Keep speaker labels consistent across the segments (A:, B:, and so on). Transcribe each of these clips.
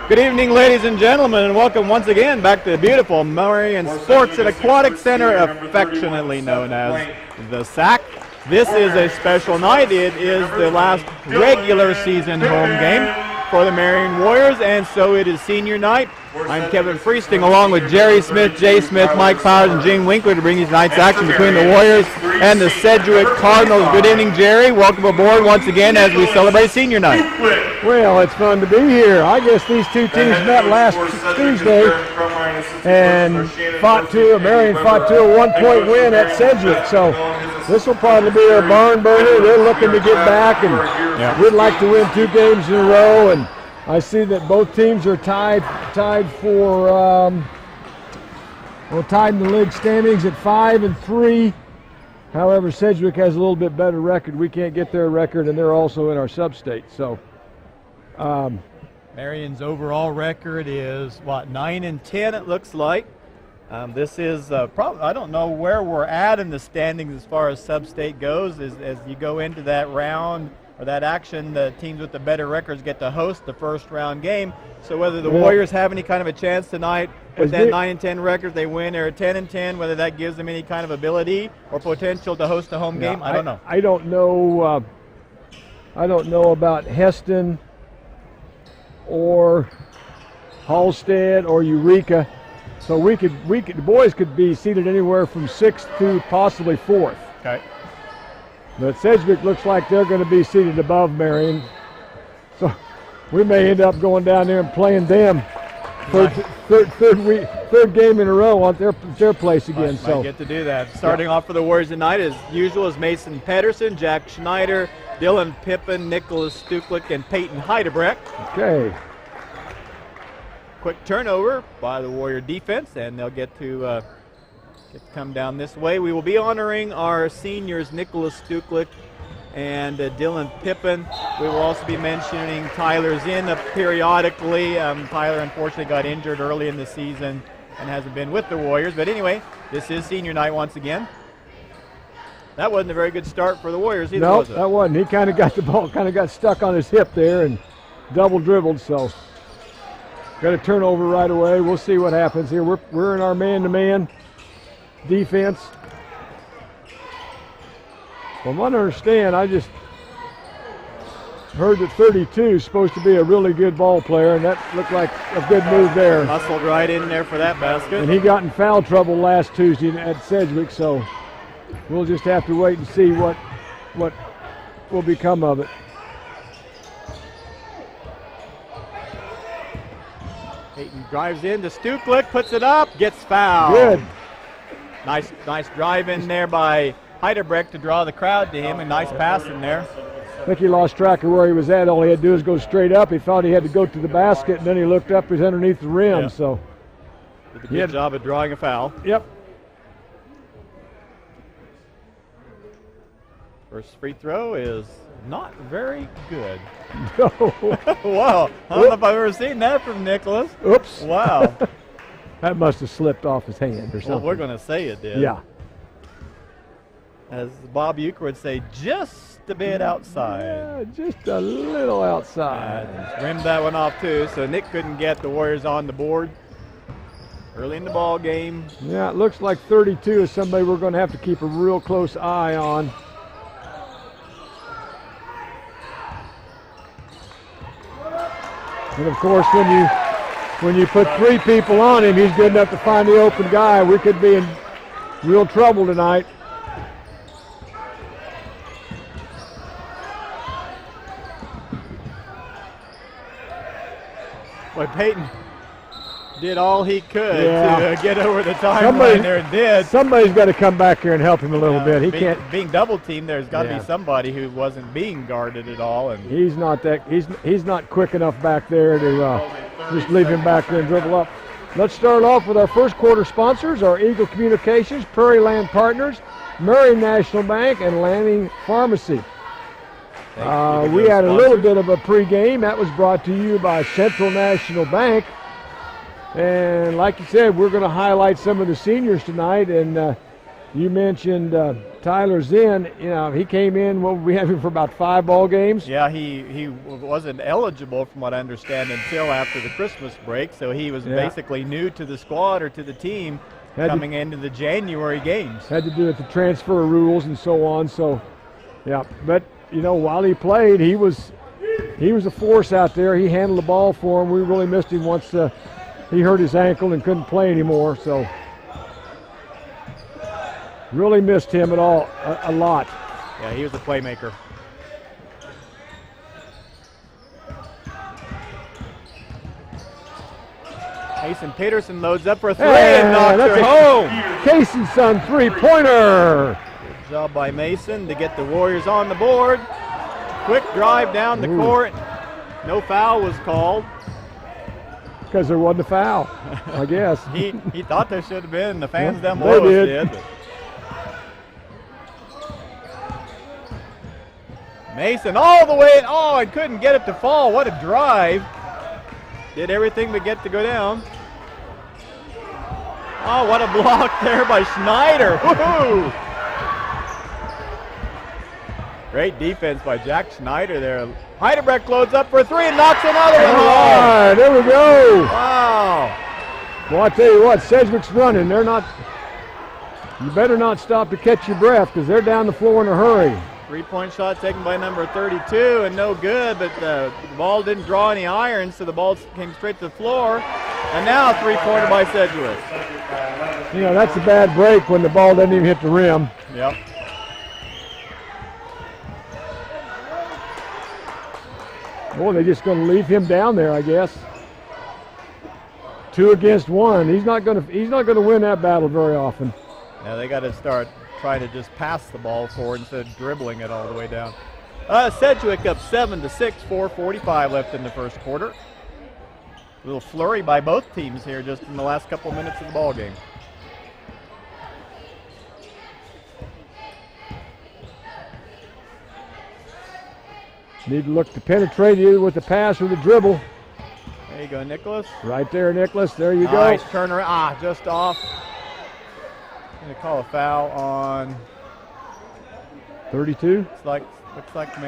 A: Good evening, ladies and gentlemen, and welcome once again back to the beautiful Marion Sports and Aquatic Center, affectionately known as the SAC. This is a special night. It is the last regular season home game for the Marion Warriors, and so it is senior night. I'm Kevin Freesting along with Jerry Smith, Jay Smith, Mike Powers, and Gene Winkler to bring you tonight's action between the Warriors and the Sedgwick Cardinals. Good evening, Jerry. Welcome aboard once again as we celebrate senior night.
B: Well, it's fun to be here. I guess these two teams met last Tuesday and Marion fought to a 1-point win at Sedgwick. So this will probably be a barn burner. They're looking to get back, and we'd like to win 2 games in a row. And I see that both teams are tied in the league standings at 5-3. However, Sedgwick has a little bit better record. We can't get their record, and they're also in our sub-state. So,
A: Marion's overall record is 9-10. It looks like. This is probably, I don't know where we're at in the standings as far as sub-state goes. As you go into that round or that action, the teams with the better records get to host the first round game. So whether the Warriors have any kind of a chance tonight with that 9-10 record, they win, or 10-10, whether that gives them any kind of ability or potential to host a home game, I don't know.
B: I don't know about Heston or Halstead or Eureka. So the boys could be seated anywhere from 6th to possibly 4th.
A: Okay.
B: But Sedgwick looks like they're going to be seated above Marion. So we may end up going down there and playing them third game in a row on their place again.
A: Might get to do that. Starting off for the Warriors tonight, as usual, is Mason Pedersen, Jack Schneider, Dylan Pippin, Nicholas Stuklik, and Peyton Heidebrecht.
B: Okay.
A: Quick turnover by the Warrior defense, and they'll get to come down this way. We will be honoring our seniors, Nicholas Stuklik and Dylan Pippin. We will also be mentioning Tyler Zinn periodically. Tyler unfortunately got injured early in the season and hasn't been with the Warriors. But anyway, this is senior night once again. That wasn't a very good start for the Warriors either, was it?
B: No, that wasn't. He kind of got the ball, got stuck on his hip there and double dribbled. So got a turnover right away. We'll see what happens here. We're in our man-to-man defense. From what I understand, I just heard that 32 is supposed to be a really good ball player, and that looked like a good move there.
A: Hustled right in there for that basket.
B: And he got in foul trouble last Tuesday at Sedgwick, so we'll just have to wait and see what will become of it.
A: Peyton drives in to Stuklik, puts it up, gets fouled.
B: Good.
A: Nice drive in there by Heidebrecht to draw the crowd to him. A nice pass in there.
B: I think he lost track of where he was at. All he had to do was go straight up. He thought he had to go to the basket, and then he looked up. He's underneath the rim.
A: Yeah.
B: So
A: did a good job of drawing a foul.
B: Yep.
A: First free throw is not very good.
B: No.
A: Wow. I don't know if I've ever seen that from Nicholas.
B: Oops.
A: Wow.
B: That must have slipped off his hand or something.
A: Well, we're going to say it did.
B: Yeah.
A: As Bob Euchre would say, just a bit outside.
B: Yeah, just a little outside.
A: Rimmed that one off too, so Nick couldn't get the Warriors on the board early in the ball game.
B: Yeah, it looks like 32 is somebody we're going to have to keep a real close eye on. And of course, when you put 3 people on him, he's good enough to find the open guy. We could be in real trouble tonight.
A: Boy, Peyton did all he could to get over the timeline there and did.
B: Somebody's got to come back here and help him a little bit. He can't.
A: Being double teamed, there's got to be somebody who wasn't being guarded at all. And
B: he's not quick enough back there to just leave him back there and dribble up. Let's start off with our first quarter sponsors: our Eagle Communications, Prairie Land Partners, Marion National Bank, and Lanning Pharmacy. We had a little bit of a pregame. That was brought to you by Central National Bank. And like you said, we're going to highlight some of the seniors tonight. And You mentioned Tyler Zinn. You know, he came in. What we have him for about 5 ball games.
A: Yeah, he wasn't eligible, from what I understand, until after the Christmas break. So he was basically new to the squad or to the team coming into the January games.
B: Had to do with the transfer rules and so on. So, yeah. But you know, while he played, he was a force out there. He handled the ball for him. We really missed him once he hurt his ankle and couldn't play anymore. So. Really missed him a lot.
A: Yeah, he was a playmaker. Mason Peterson loads up for a 3 and knocks her home.
B: Casey's son 3-pointer.
A: Good job by Mason to get the Warriors on the board. Quick drive down the court. No foul was called.
B: Because there wasn't a foul, I guess.
A: he thought there should have been. The fans down below did. Mason all the way, and couldn't get it to fall. What a drive. Did everything but get to go down. Oh, what a block there by Schneider. Woo-hoo! Great defense by Jack Schneider there. Heidebrecht loads up for a 3 and knocks another one home.
B: All right, there we go.
A: Wow.
B: Well, I tell you what, Sedgwick's running. They're not, you better not stop to catch your breath because they're down the floor in a hurry.
A: 3-point shot taken by number 32 and no good, but the ball didn't draw any iron, so the ball came straight to the floor. And now a 3-pointer by Sedgwick.
B: You know, that's a bad break when the ball doesn't even hit the rim.
A: Yep.
B: Boy, they're just going to leave him down there, I guess. 2 against 1. He's not going to win that battle very often.
A: Now they got to start trying to just pass the ball forward instead of dribbling it all the way down. Sedgwick up 7-6, 4:45 left in the first quarter. A little flurry by both teams here just in the last couple minutes of the ball game.
B: Need to look to penetrate either with the pass or the dribble.
A: There you go, Nicholas.
B: Right there, Nicholas. There you go.
A: Nice turnaround. Just off. Going to call a foul on
B: 32.
A: looks like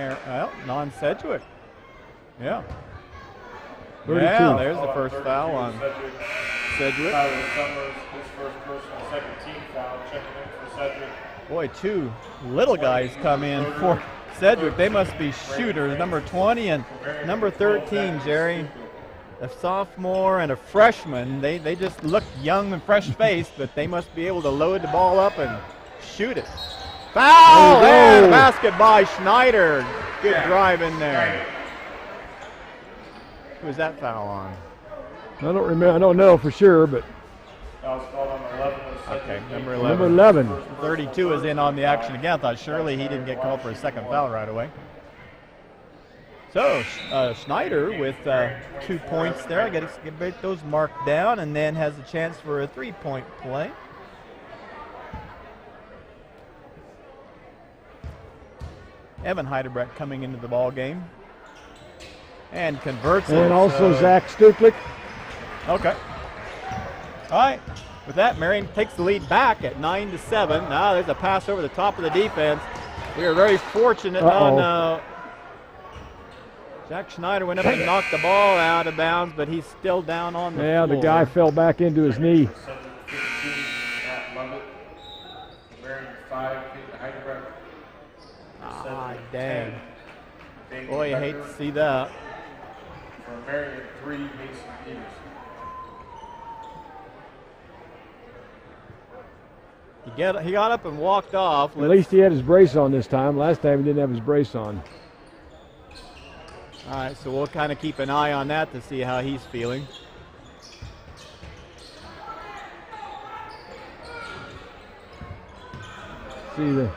A: non-Sedgwick. Yeah.
B: 32.
A: Yeah, there's the first foul on Sedgwick.
C: His first personal second team foul, checking in for Sedgwick.
A: Boy, 2 little guys come in for Sedgwick. They must be shooters. Number 20 and number 13, Jerry. A sophomore and a freshman. They just look young and fresh-faced, but they must be able to load the ball up and shoot it. Foul! And a basket by Schneider. Good drive in there. Who was that foul on?
B: I don't remember. I don't know for sure, but.
C: That was called number 11.
A: Okay, number 11.
B: Number 11.
A: 32 is in on the action again. I thought surely he didn't get called for a second foul right away. So Schneider with 2 points there. I got to get those marked down, and then has a chance for a 3-point play. Evan Heidebrecht coming into the ball game and converts it.
B: And also Zach Stuklik.
A: Okay. All right. With that, Marion takes the lead back at 9-7. Now there's a pass over the top of the defense. We are very fortunate on. Jack Schneider went up and knocked the ball out of bounds, but he's still down on the floor.
B: Yeah, the guy fell back into his knee.
A: Ah, dang. Boy, you hate to see that.
C: For Marion, 3, Mason Peterson.
A: He got up and walked off.
B: At least he had his brace on this time. Last time he didn't have his brace on.
A: All right, so we'll kind of keep an eye on that to see how he's feeling.
B: See, the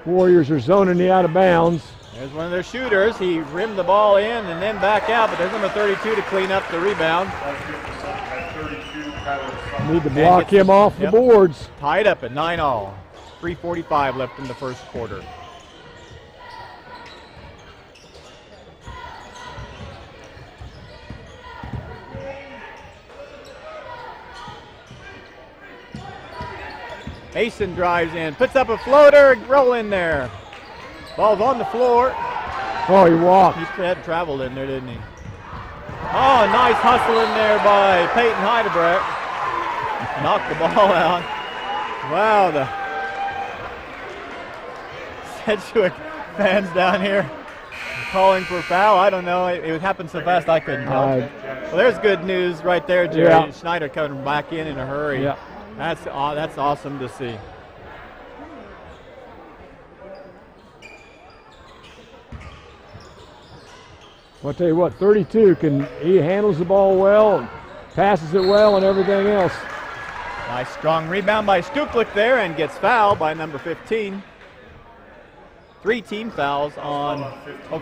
B: Warriors are zoning the out of bounds.
A: There's one of their shooters. He rimmed the ball in and then back out, but there's number 32 to clean up the rebound.
B: Need to block him off the boards.
A: Tied up at 9-all. 3:45 left in the first quarter. Mason drives in, puts up a floater, roll in there. Ball's on the floor.
B: Oh, he walked.
A: He had traveled in there, didn't he? Oh, nice hustle in there by Peyton Heidebrecht. Knocked the ball out. Wow, the Sedgwick fans down here calling for foul. I don't know. It happened so fast I couldn't tell. Well, there's good news right there, Jerry.
B: Yeah.
A: Schneider coming back in a hurry.
B: Yeah.
A: That's awesome to see.
B: Well, I'll tell you what, 32 he handles the ball well, and passes it well, and everything else.
A: Nice strong rebound by Stuplick there, and gets fouled by number 15. 3 team fouls on,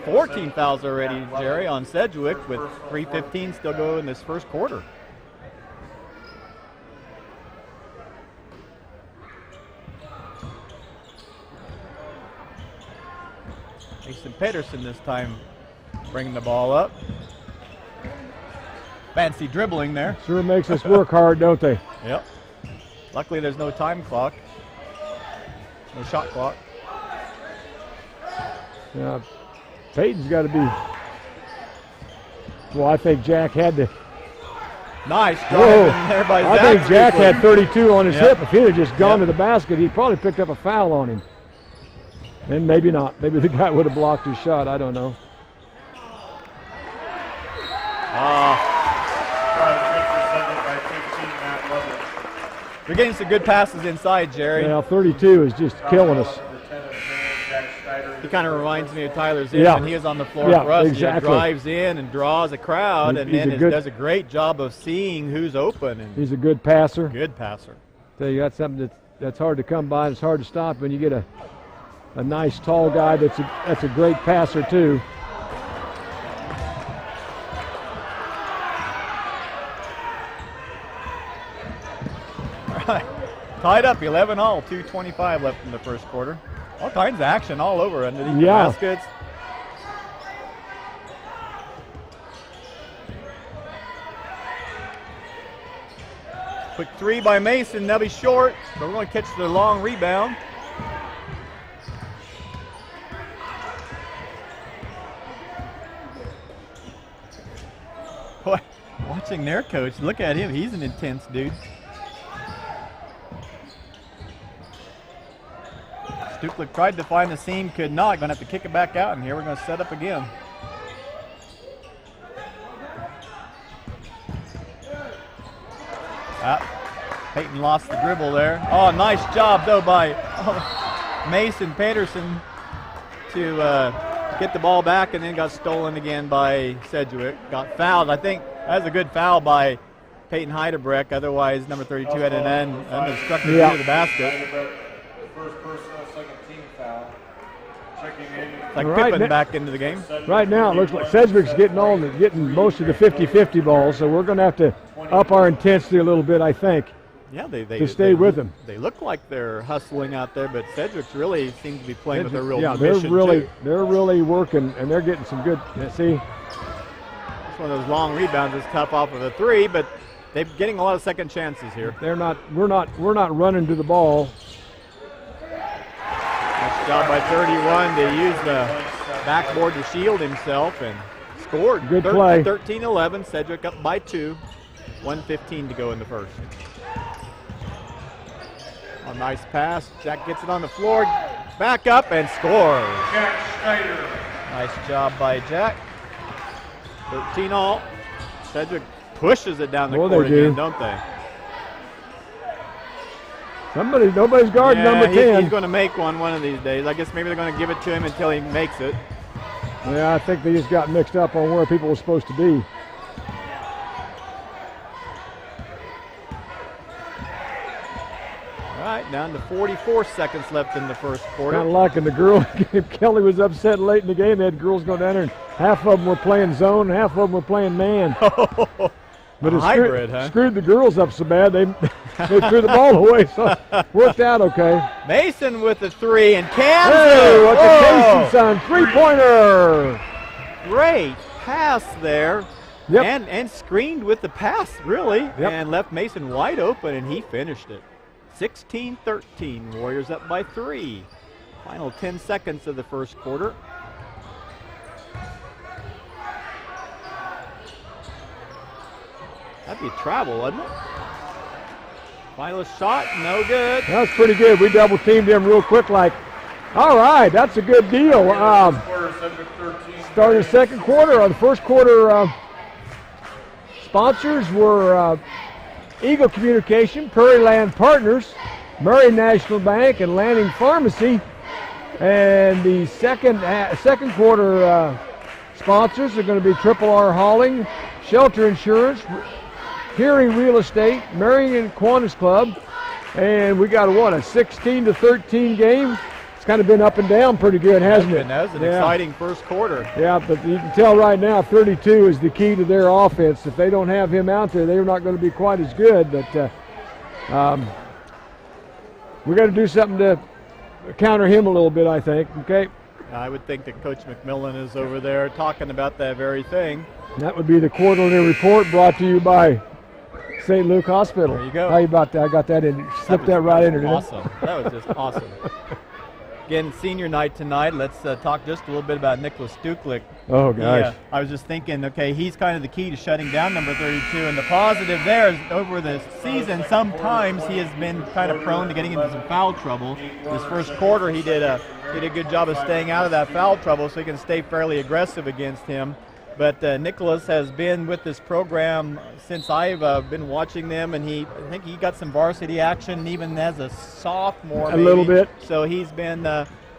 A: 4 team fouls already, Jerry, on Sedgwick, with 3:15 still go in this first quarter. Mason Pedersen this time bringing the ball up. Fancy dribbling there.
B: Sure makes us work hard, don't they?
A: Yep. Luckily there's no time clock. No shot clock.
B: Yeah, Peyton's got to be. Well, I think Jack had to.
A: Nice drive in there by Zach.
B: I think Jack had 32 on his
A: Yep.
B: hip. If he'd have just gone to the basket, he'd probably picked up a foul on him. And maybe not. Maybe the guy would have blocked his shot. I don't know.
A: We're getting some good passes inside, Jerry.
B: Yeah, 32 is just killing us.
A: He kind of reminds me of Tyler Zinn
B: Yeah.
A: when he was on the floor
B: Yeah,
A: for us.
B: exactly.
A: He drives in and draws a crowd, and
B: He's
A: then
B: a
A: does a great job of seeing who's open. And
B: He's a good passer.
A: good passer.
B: Tell you, that's something that's hard to come by. It's hard to stop when you get a nice tall guy that's a great passer too.
A: All right. Tied up 11 all, 2:25 left in the first quarter. All kinds of action all over underneath the
B: Yeah.
A: baskets. Quick 3 by Mason, they'll be short, but we're going to catch the long rebound. Boy, watching their coach, look at him, he's an intense dude. Stuplick tried to find the seam, could not. Going to have to kick it back out, and here we're going to set up again. Peyton lost the dribble there. Oh, nice job, though, by Mason Pedersen to get the ball back, and then got stolen again by Sedgwick. Got fouled. I think that was a good foul by Peyton Heidebrecht. Otherwise, number 32 had an unobstructed view of the basket.
C: First personal, second team foul. Checking in.
A: Like
B: Right,
A: Pippen back into the game.
B: Right now, it looks like Sedgwick's getting most of the 50-50 balls, so we're going to have to up our intensity a little bit, I think.
A: Yeah,
B: to stay with them.
A: They look like they're hustling out there, but Sedgwick's really seems to be playing with a real
B: yeah,
A: mission
B: they're really working, and they're getting some good. See,
A: it's one of those long rebounds that's tough off of a 3, but they're getting a lot of second chances here.
B: we're not running to the ball.
A: Nice job by 31 to use the backboard to shield himself and scored.
B: Good play.
A: 13-11, Sedgwick up by 2, 1:15 to go in the first. A nice pass. Jack gets it on the floor, back up and scores.
C: Jack Schneider.
A: Nice job by Jack. 13 all. Sedgwick pushes it down the
B: Oh,
A: court
B: they do.
A: again, don't they?
B: Nobody's guarding number 10.
A: He's going to make one of these days. I guess maybe they're going to give it to him until he makes it.
B: Yeah, I think they just got mixed up on where people were supposed to be.
A: All right, down to 44 seconds left in the first quarter.
B: Kind of like in the girl, Kelly was upset late in the game. They had girls go down there, and half of them were playing zone, and half of them were playing man. But it
A: hybrid, huh?
B: Screwed the girls up so bad they threw the ball away. So worked out okay.
A: Mason with the 3 and Kansas.
B: Hey, what's the Casey son? 3-pointer.
A: Great pass there.
B: Yep.
A: And screened with the pass, really.
B: Yep.
A: And left Mason wide open, and he finished it. 16-13. Warriors up by 3. Final 10 seconds of the first quarter. That'd be travel, wouldn't it? Final shot, no good.
B: That's pretty good. We double teamed him real quick like, all right, that's a good deal. Started the second quarter. The first quarter sponsors were Eagle Communication, Prairie Land Partners, Marion National Bank, and Lanning Pharmacy. And the second quarter sponsors are going to be Triple R Hauling, Shelter Insurance, Hearing Real Estate, Marion Kiwanis Club, and we got a 16-13 game. It's kind of been up and down pretty good, hasn't it?
A: That was an exciting first quarter.
B: Yeah, but you can tell right now 32 is the key to their offense. If they don't have him out there, they're not going to be quite as good. But we got to do something to counter him a little bit, I think. Okay.
A: I would think that Coach McMillan is over there talking about that very thing.
B: That would be the quarterly report brought to you by St. Luke Hospital.
A: There you go.
B: How you about that? I got that in. Slipped that right in there.
A: Awesome. That was just awesome. Again, senior night tonight. Let's talk just a little bit about Nicholas Duklik.
B: Oh, gosh.
A: Yeah, I was just thinking, okay, he's kind of the key to shutting down number 32. And the positive there is over the season, sometimes he has been kind of prone to getting into some foul trouble. This first quarter, he did a good job of staying out of that foul trouble so he can stay fairly aggressive against him. But Nicholas has been with this program since I've been watching them, and I think he got some varsity action even as a sophomore.
B: A little bit.
A: So he's been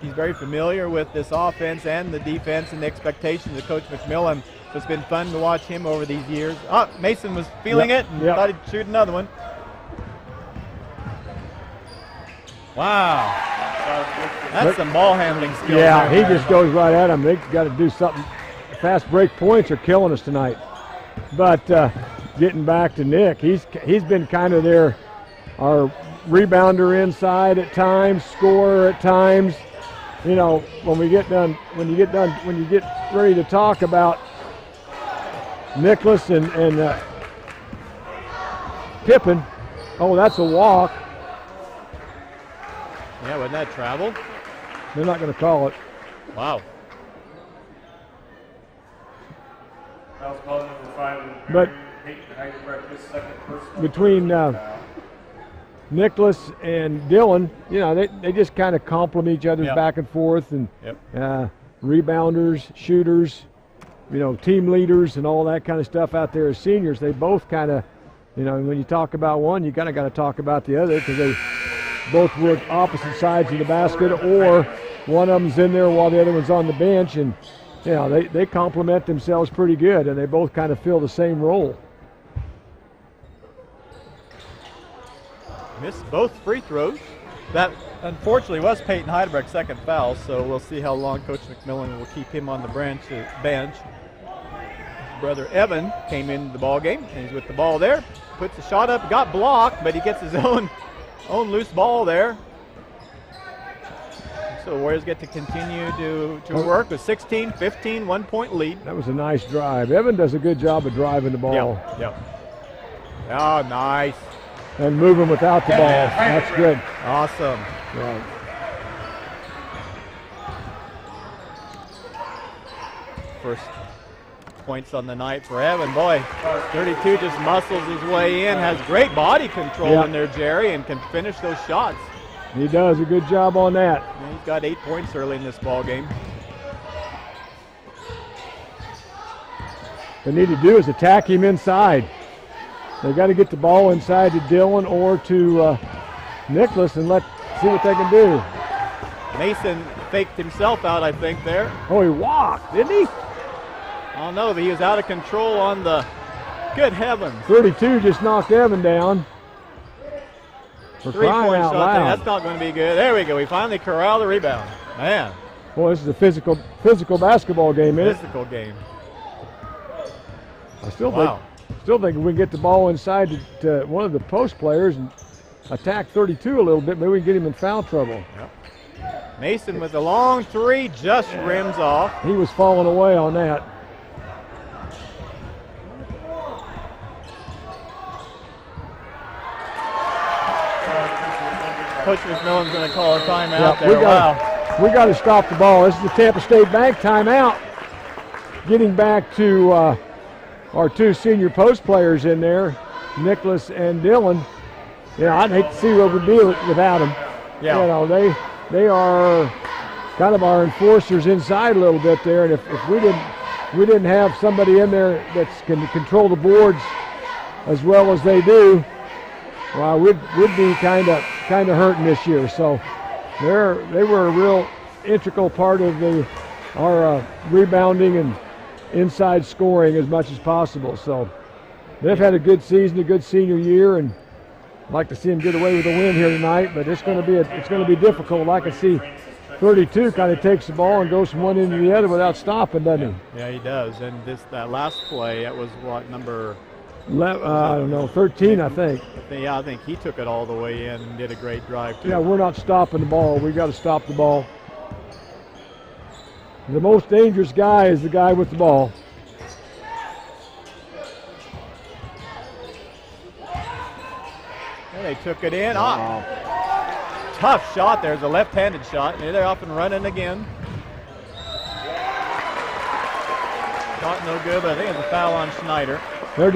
A: he's very familiar with this offense and the defense and the expectations of Coach McMillan. So it's been fun to watch him over these years. Mason was feeling it and thought he'd shoot another one. Wow. That's some ball handling skills.
B: Yeah, he just goes right at him. They've got to do something. Fast break points are killing us tonight. But getting back to Nick, he's been kind of our rebounder inside at times, scorer at times. You know, when you get ready to talk about Nicholas and Pippin, oh, that's a walk.
A: Yeah, wasn't that travel?
B: They're not going to call it.
A: Wow.
B: But between Nicholas and Dylan, you know, they just kind of complement each other's back and forth, and rebounders, shooters, you know, team leaders and all that kind of stuff out there as seniors. They both kind of, you know, when you talk about one, you kind of got to talk about the other because they both work opposite sides of the basket, or one of them's in there while the other one's on the bench, and you know, they complement themselves pretty good, and they both kind of fill the same role.
A: Missed both free throws. That, unfortunately, was Peyton Heidelberg's second foul, so we'll see how long Coach McMillan will keep him on the bench. Brother Evan came into the ball game, and he's with the ball there. Puts the shot up, got blocked, but he gets his own loose ball there. So the Warriors get to continue to work with 16-15, 1-point lead.
B: That was a nice drive. Evan does a good job of driving the ball.
A: Yep. Oh, nice.
B: And moving without the ball. That's good.
A: Awesome.
B: Right.
A: First points on the night for Evan. Boy, 32 just muscles his way in, has great body control in there, Jerry, and can finish those shots.
B: He does a good job on that.
A: And he's got 8 points early in this ball game.
B: What they need to do is attack him inside. They got to get the ball inside to Dylan or to Nicholas and see what they can do.
A: Mason faked himself out, I think, there.
B: Oh, he walked, didn't he?
A: I don't know, but he was out of control on the, good heavens.
B: 32 just knocked Evan down. For crying out loud.
A: That's not going to be good. There we go. We finally corral the rebound. Man.
B: Boy, this is a physical basketball game, isn't it?
A: Physical game.
B: I still think if we can get the ball inside to one of the post players and attack 32 a little bit, maybe we can get him in foul trouble.
A: Yep. Mason with a long three just rims off.
B: He was falling away on that.
A: Coach McMillan's going to call a timeout
B: Yeah,
A: there.
B: We got to stop the ball. This is the Tampa State Bank timeout. Getting back to our two senior post players in there, Nicholas and Dylan. Yeah, I'd hate to see what we'd be without them.
A: Yeah.
B: You know, they are kind of our enforcers inside a little bit there, and if we didn't have somebody in there that can control the boards as well as they do, well, we'd be kind of hurting this year. So they were a real integral part of our rebounding and inside scoring as much as possible. So they've had a good season, a good senior year, and I'd like to see them get away with a win here tonight. But it's going to be difficult. I can see 32 kind of takes the ball and goes from one end to the other without stopping, doesn't he?
A: Yeah, he does. And that last play, that was what, number?
B: I don't know, 13, I think.
A: Yeah, I think he took it all the way in and did a great drive too.
B: Yeah, we're not stopping the ball. We got to stop the ball. The most dangerous guy is the guy with the ball.
A: And they took it in. Tough shot. There's a left-handed shot. And they're off and running again. Shot no good, but I think it's a foul on Schneider.
B: They're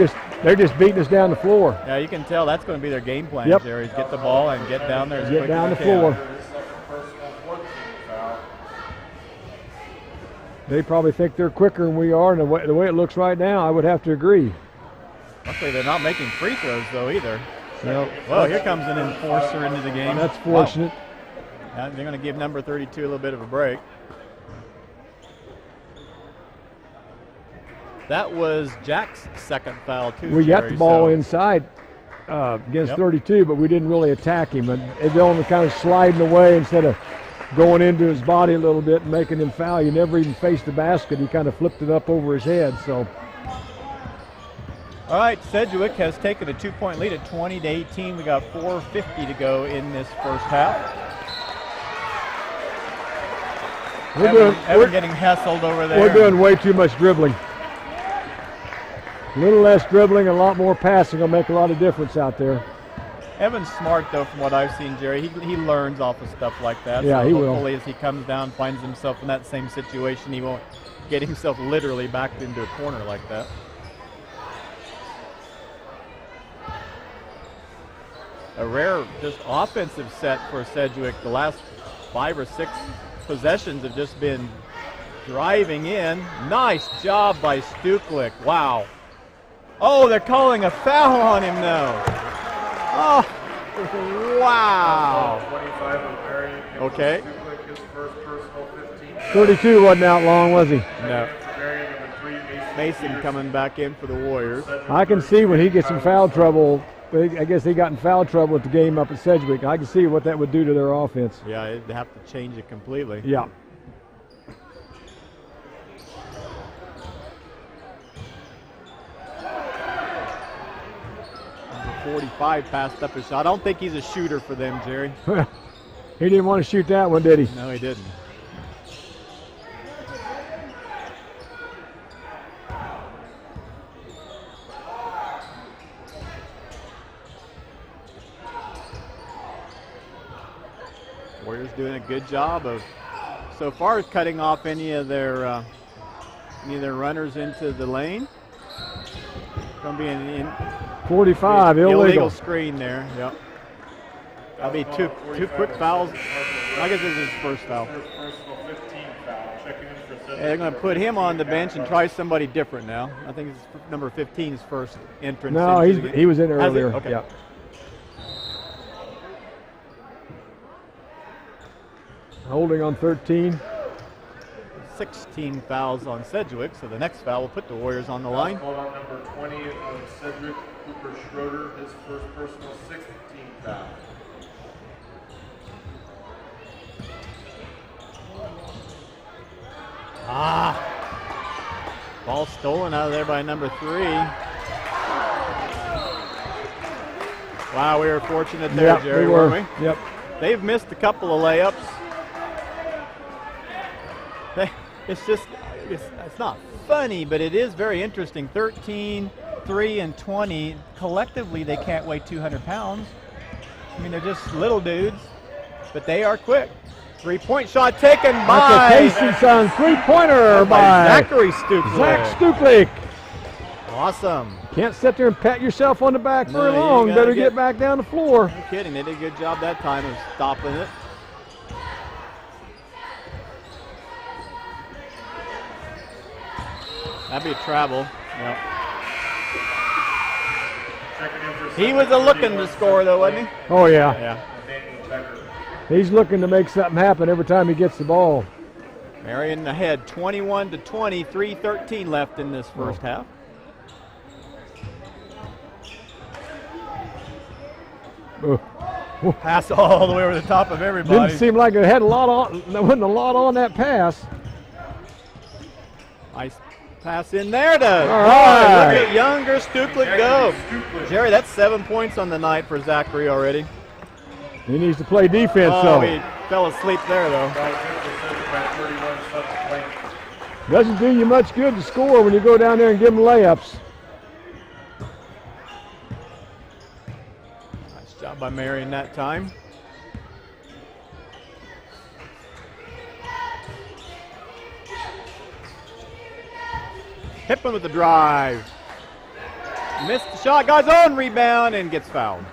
B: just beating us down the floor.
A: Yeah, you can tell that's going to be their game plan.
B: Yep.
A: There is get the ball and get down there as
B: Get
A: quick
B: down
A: as
B: the
A: they can.
B: floor. They probably think they're quicker than we are, and the way it looks right now, I would have to agree.
A: Luckily, they're not making free throws, though, either.
B: No,
A: Well, here comes an enforcer into the game.
B: that's fortunate.
A: Wow. They're going to give number 32 a little bit of a break. That was Jack's second foul, too.
B: We got
A: Jerry,
B: the ball
A: so-
B: inside against
A: Yep.
B: 32, but we didn't really attack him. And they only kind of sliding away instead of going into his body a little bit and making him foul. You never even faced the basket. He kind of flipped it up over his head. So.
A: All right, Sedgwick has taken a 2-point lead at 20-18. We got 4:50 to go in this first half. Evan getting hustled over there.
B: We're doing way too much dribbling. A little less dribbling, a lot more passing will make a lot of difference out there.
A: Evan's smart, though, from what I've seen, Jerry. He learns off of stuff like that.
B: Yeah,
A: so
B: he will.
A: hopefully as he comes down, finds himself in that same situation, he won't get himself literally backed into a corner like that. A rare just offensive set for Sedgwick. The last 5 or 6 possessions have just been driving in. Nice job by Stuklik. Wow. Oh, they're calling a foul on him now. Oh, wow.
C: 25 of Marion.
A: Okay.
C: His first personal 15.
B: 32 wasn't out long, was he?
A: No.
C: Marion number 3,
A: Mason coming back in for the Warriors.
B: I can see when he gets in foul trouble. I guess he got in foul trouble at the game up at Sedgwick. I can see what that would do to their offense.
A: Yeah, they'd have to change it completely.
B: Yeah.
A: Number 45 passed up his shot. I don't think he's a shooter for them, Jerry.
B: He didn't want to shoot that one, did he?
A: No, he didn't. Warriors doing a good job of so far cutting off any of their runners into the lane. Going to be an
B: 45, illegal.
A: screen there. Yep. That'll be two quick fouls. I guess this is his first foul.
C: First personal 15 foul. Checking in for Sedgwick.
A: They're going to put him on the bench and try somebody different now. I think it's number 15's first entrance.
B: No,
A: into the game.
B: he was in
A: Has he?
B: earlier.
A: Okay.
B: Yeah. Holding on 13.
A: 16 fouls on Sedgwick, so the next foul will put the Warriors on the line.
C: Called on number 20 of Sedgwick, Cooper Schroeder, his first personal 16 foul.
A: Ball stolen out of there by number 3. Wow, we were fortunate there,
B: Yep,
A: Jerry,
B: we were.
A: weren't we?
B: Yep.
A: They've missed a couple of layups. It's not funny, but it is very interesting. 13, 3, and 20. Collectively, they can't weigh 200 pounds. I mean, they're just little dudes. but they are quick. 3-point shot taken
B: That's
A: by
B: a Casey son three-pointer by
A: Zachary Stuklik.
B: Zach Stuklik.
A: Awesome.
B: Can't sit there and pat yourself on the back very
A: No, you
B: long.
A: gotta
B: Better get back down the floor.
A: No kidding. They did a good job that time of stopping it. That'd be a travel. Yep. He was looking to score, though, wasn't he?
B: Oh, yeah.
A: Yeah.
B: He's looking to make something happen every time he gets the ball.
A: Marion ahead 21-20, 3:13 left in this first half. Pass all the way over the top of everybody.
B: Didn't seem like it had a lot on. There wasn't a lot on that pass.
A: Nice pass in there to.
B: All right.
A: Look at younger Stuklik go. Jerry, that's 7 points on the night for Zachary already.
B: He needs to play defense,
A: Oh,
B: though.
A: he fell asleep there, though.
B: Doesn't do you much good to score when you go down there and give them layups.
A: Nice job by Marion that time. Pippen with the drive. Missed the shot, got his own rebound, and gets fouled.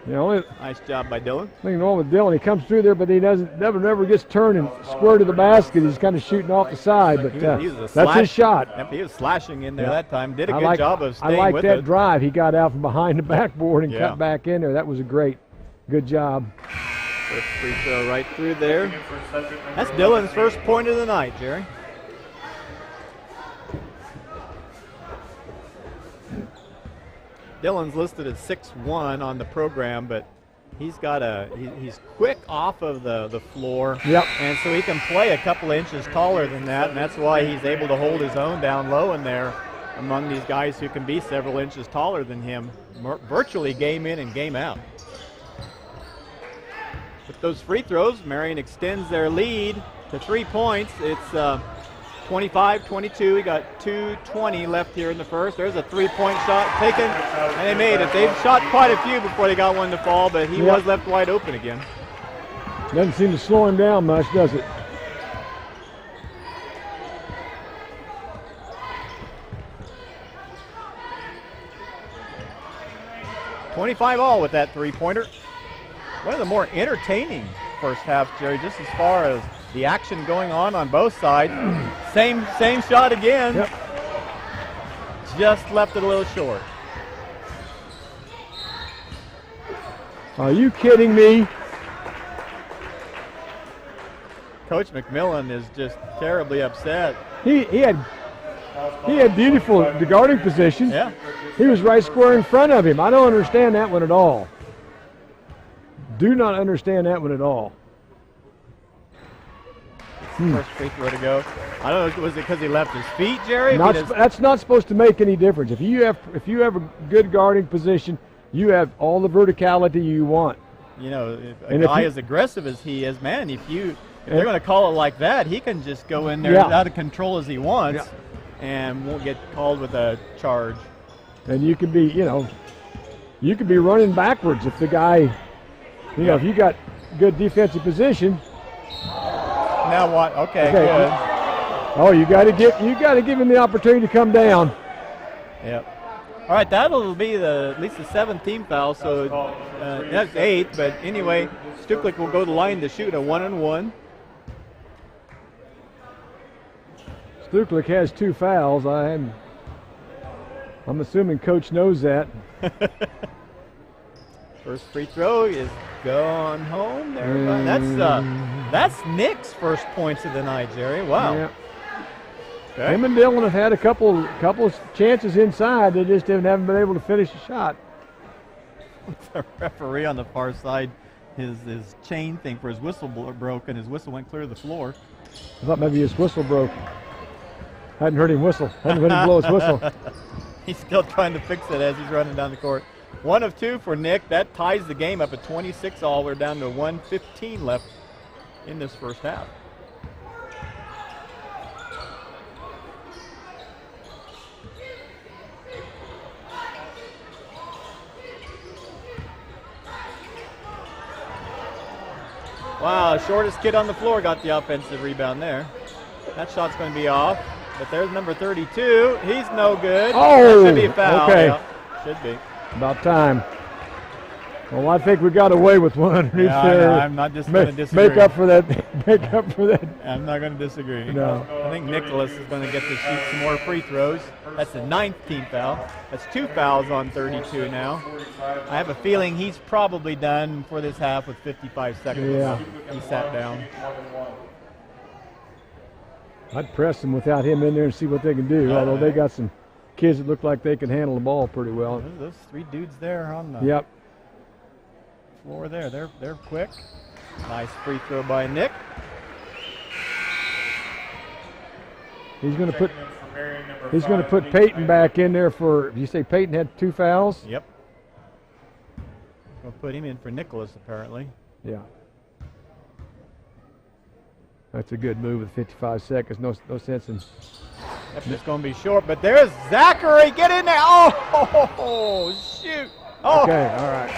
B: You know,
A: Nice job by Dylan.
B: thing wrong with Dylan, he comes through there, but he never gets turned and square to the basket. He's kind of shooting off the side, but
A: He was
B: that's his shot.
A: Yep, he was slashing in there
B: Yeah.
A: that time. Did a good job of staying
B: I like
A: with
B: that
A: it.
B: drive. He got out from behind the backboard and
A: Yeah.
B: cut back in there. That was a good job.
A: First free throw right through there. That's Dylan's first point of the night, Jerry. Dylan's listed at 6'1" on the program, but he's quick off of the floor.
B: Yep.
A: And so he can play a couple inches taller than that, and that's why he's able to hold his own down low in there among these guys who can be several inches taller than him, virtually game in and game out. With those free throws, Marion extends their lead to 3 points. It's 25-22. We got 2:20 left here in the first. There's a three-point shot taken, and they made it. They've shot quite a few before they got one to fall, but he was left wide open again.
B: Doesn't seem to slow him down much, does it?
A: $25 with that three-pointer. One of the more entertaining first half, Jerry, just as far as the action going on both sides. Same shot again.
B: Yep.
A: Just left it a little short.
B: Are you kidding me?
A: Coach McMillan is just terribly upset.
B: He had beautiful guarding position.
A: Yeah.
B: He was right square in front of him. I don't understand that one at all. Do not understand that one at all.
A: First free throw to go. I don't know, was it because he left his feet, Jerry?
B: That's not supposed to make any difference. If you have a good guarding position, you have all the verticality you want.
A: You know, if a guy as aggressive as he is, man, if they're going to call it like that, he can just go in there out of control as he wants and won't get called with a charge.
B: And you could be running backwards if the guy, if you got good defensive position.
A: Now what? Okay, good.
B: Oh, you got to give him the opportunity to come down.
A: Yep. All right, that'll be at least the 7th team foul, so that's 8. But anyway, Stuklik will go to the line to shoot a 1-and-1.
B: Stuklik has 2 fouls. I'm assuming Coach knows that.
A: First free throw is gone home. There, that's Nick's first points of the night, Jerry. Wow.
B: Yeah.
A: Okay.
B: Him and Dylan have had a couple chances inside. They just haven't been able to finish the shot.
A: The referee on the far side, his chain thing for his whistle broke, and his whistle went clear to the floor.
B: I thought maybe his whistle broke. Hadn't heard him whistle. Hadn't heard him blow his whistle.
A: He's still trying to fix it as he's running down the court. 1 of 2 for Nick. That ties the game up at 26 all. We're down to 1:15 left in this first half. Wow, shortest kid on the floor got the offensive rebound there. That shot's going to be off, but there's number 32. He's no good.
B: Oh,
A: that should be a foul.
B: okay.
A: Yeah, should be.
B: About time. Well, I think we got away with one underneath
A: Yeah,
B: there.
A: I'm not just going to disagree.
B: Make up for that. Make up for that.
A: I'm not going to disagree.
B: No.
A: I think Nicholas is going to get to shoot some more free throws. That's the 9th team foul. That's 2 fouls on 32 now. I have a feeling he's probably done for this half with 55 seconds.
B: Yeah.
A: He sat down.
B: I'd press them without him in there and see what they can do, although they got some kids that look like they can handle the ball pretty well.
A: Those 3 dudes there on the
B: Yep.
A: floor there, they're quick. Nice free throw by Nick.
B: He's going to put Peyton back in there for. You say Peyton had 2 fouls?
A: Yep. We'll put him in for Nicholas apparently.
B: Yeah. That's a good move with 55 seconds. No sense in.
A: Yep, it's going to be short, but there's Zachary. Get in there. Oh, shoot. Oh.
B: Okay, all right.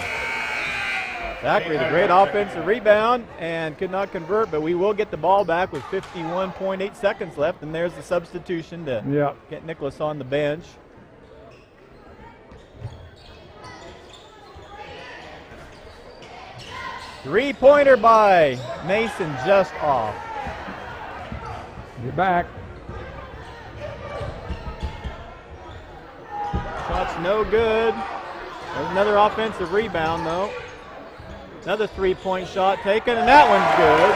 A: Zachary, the great offensive rebound, and could not convert, but we will get the ball back with 51.8 seconds left, and there's the substitution to get Nicholas on the bench. Three-pointer by Mason, just off.
B: You're back.
A: Shot's no good. There's another offensive rebound, though. Another three-point shot taken, and that one's good.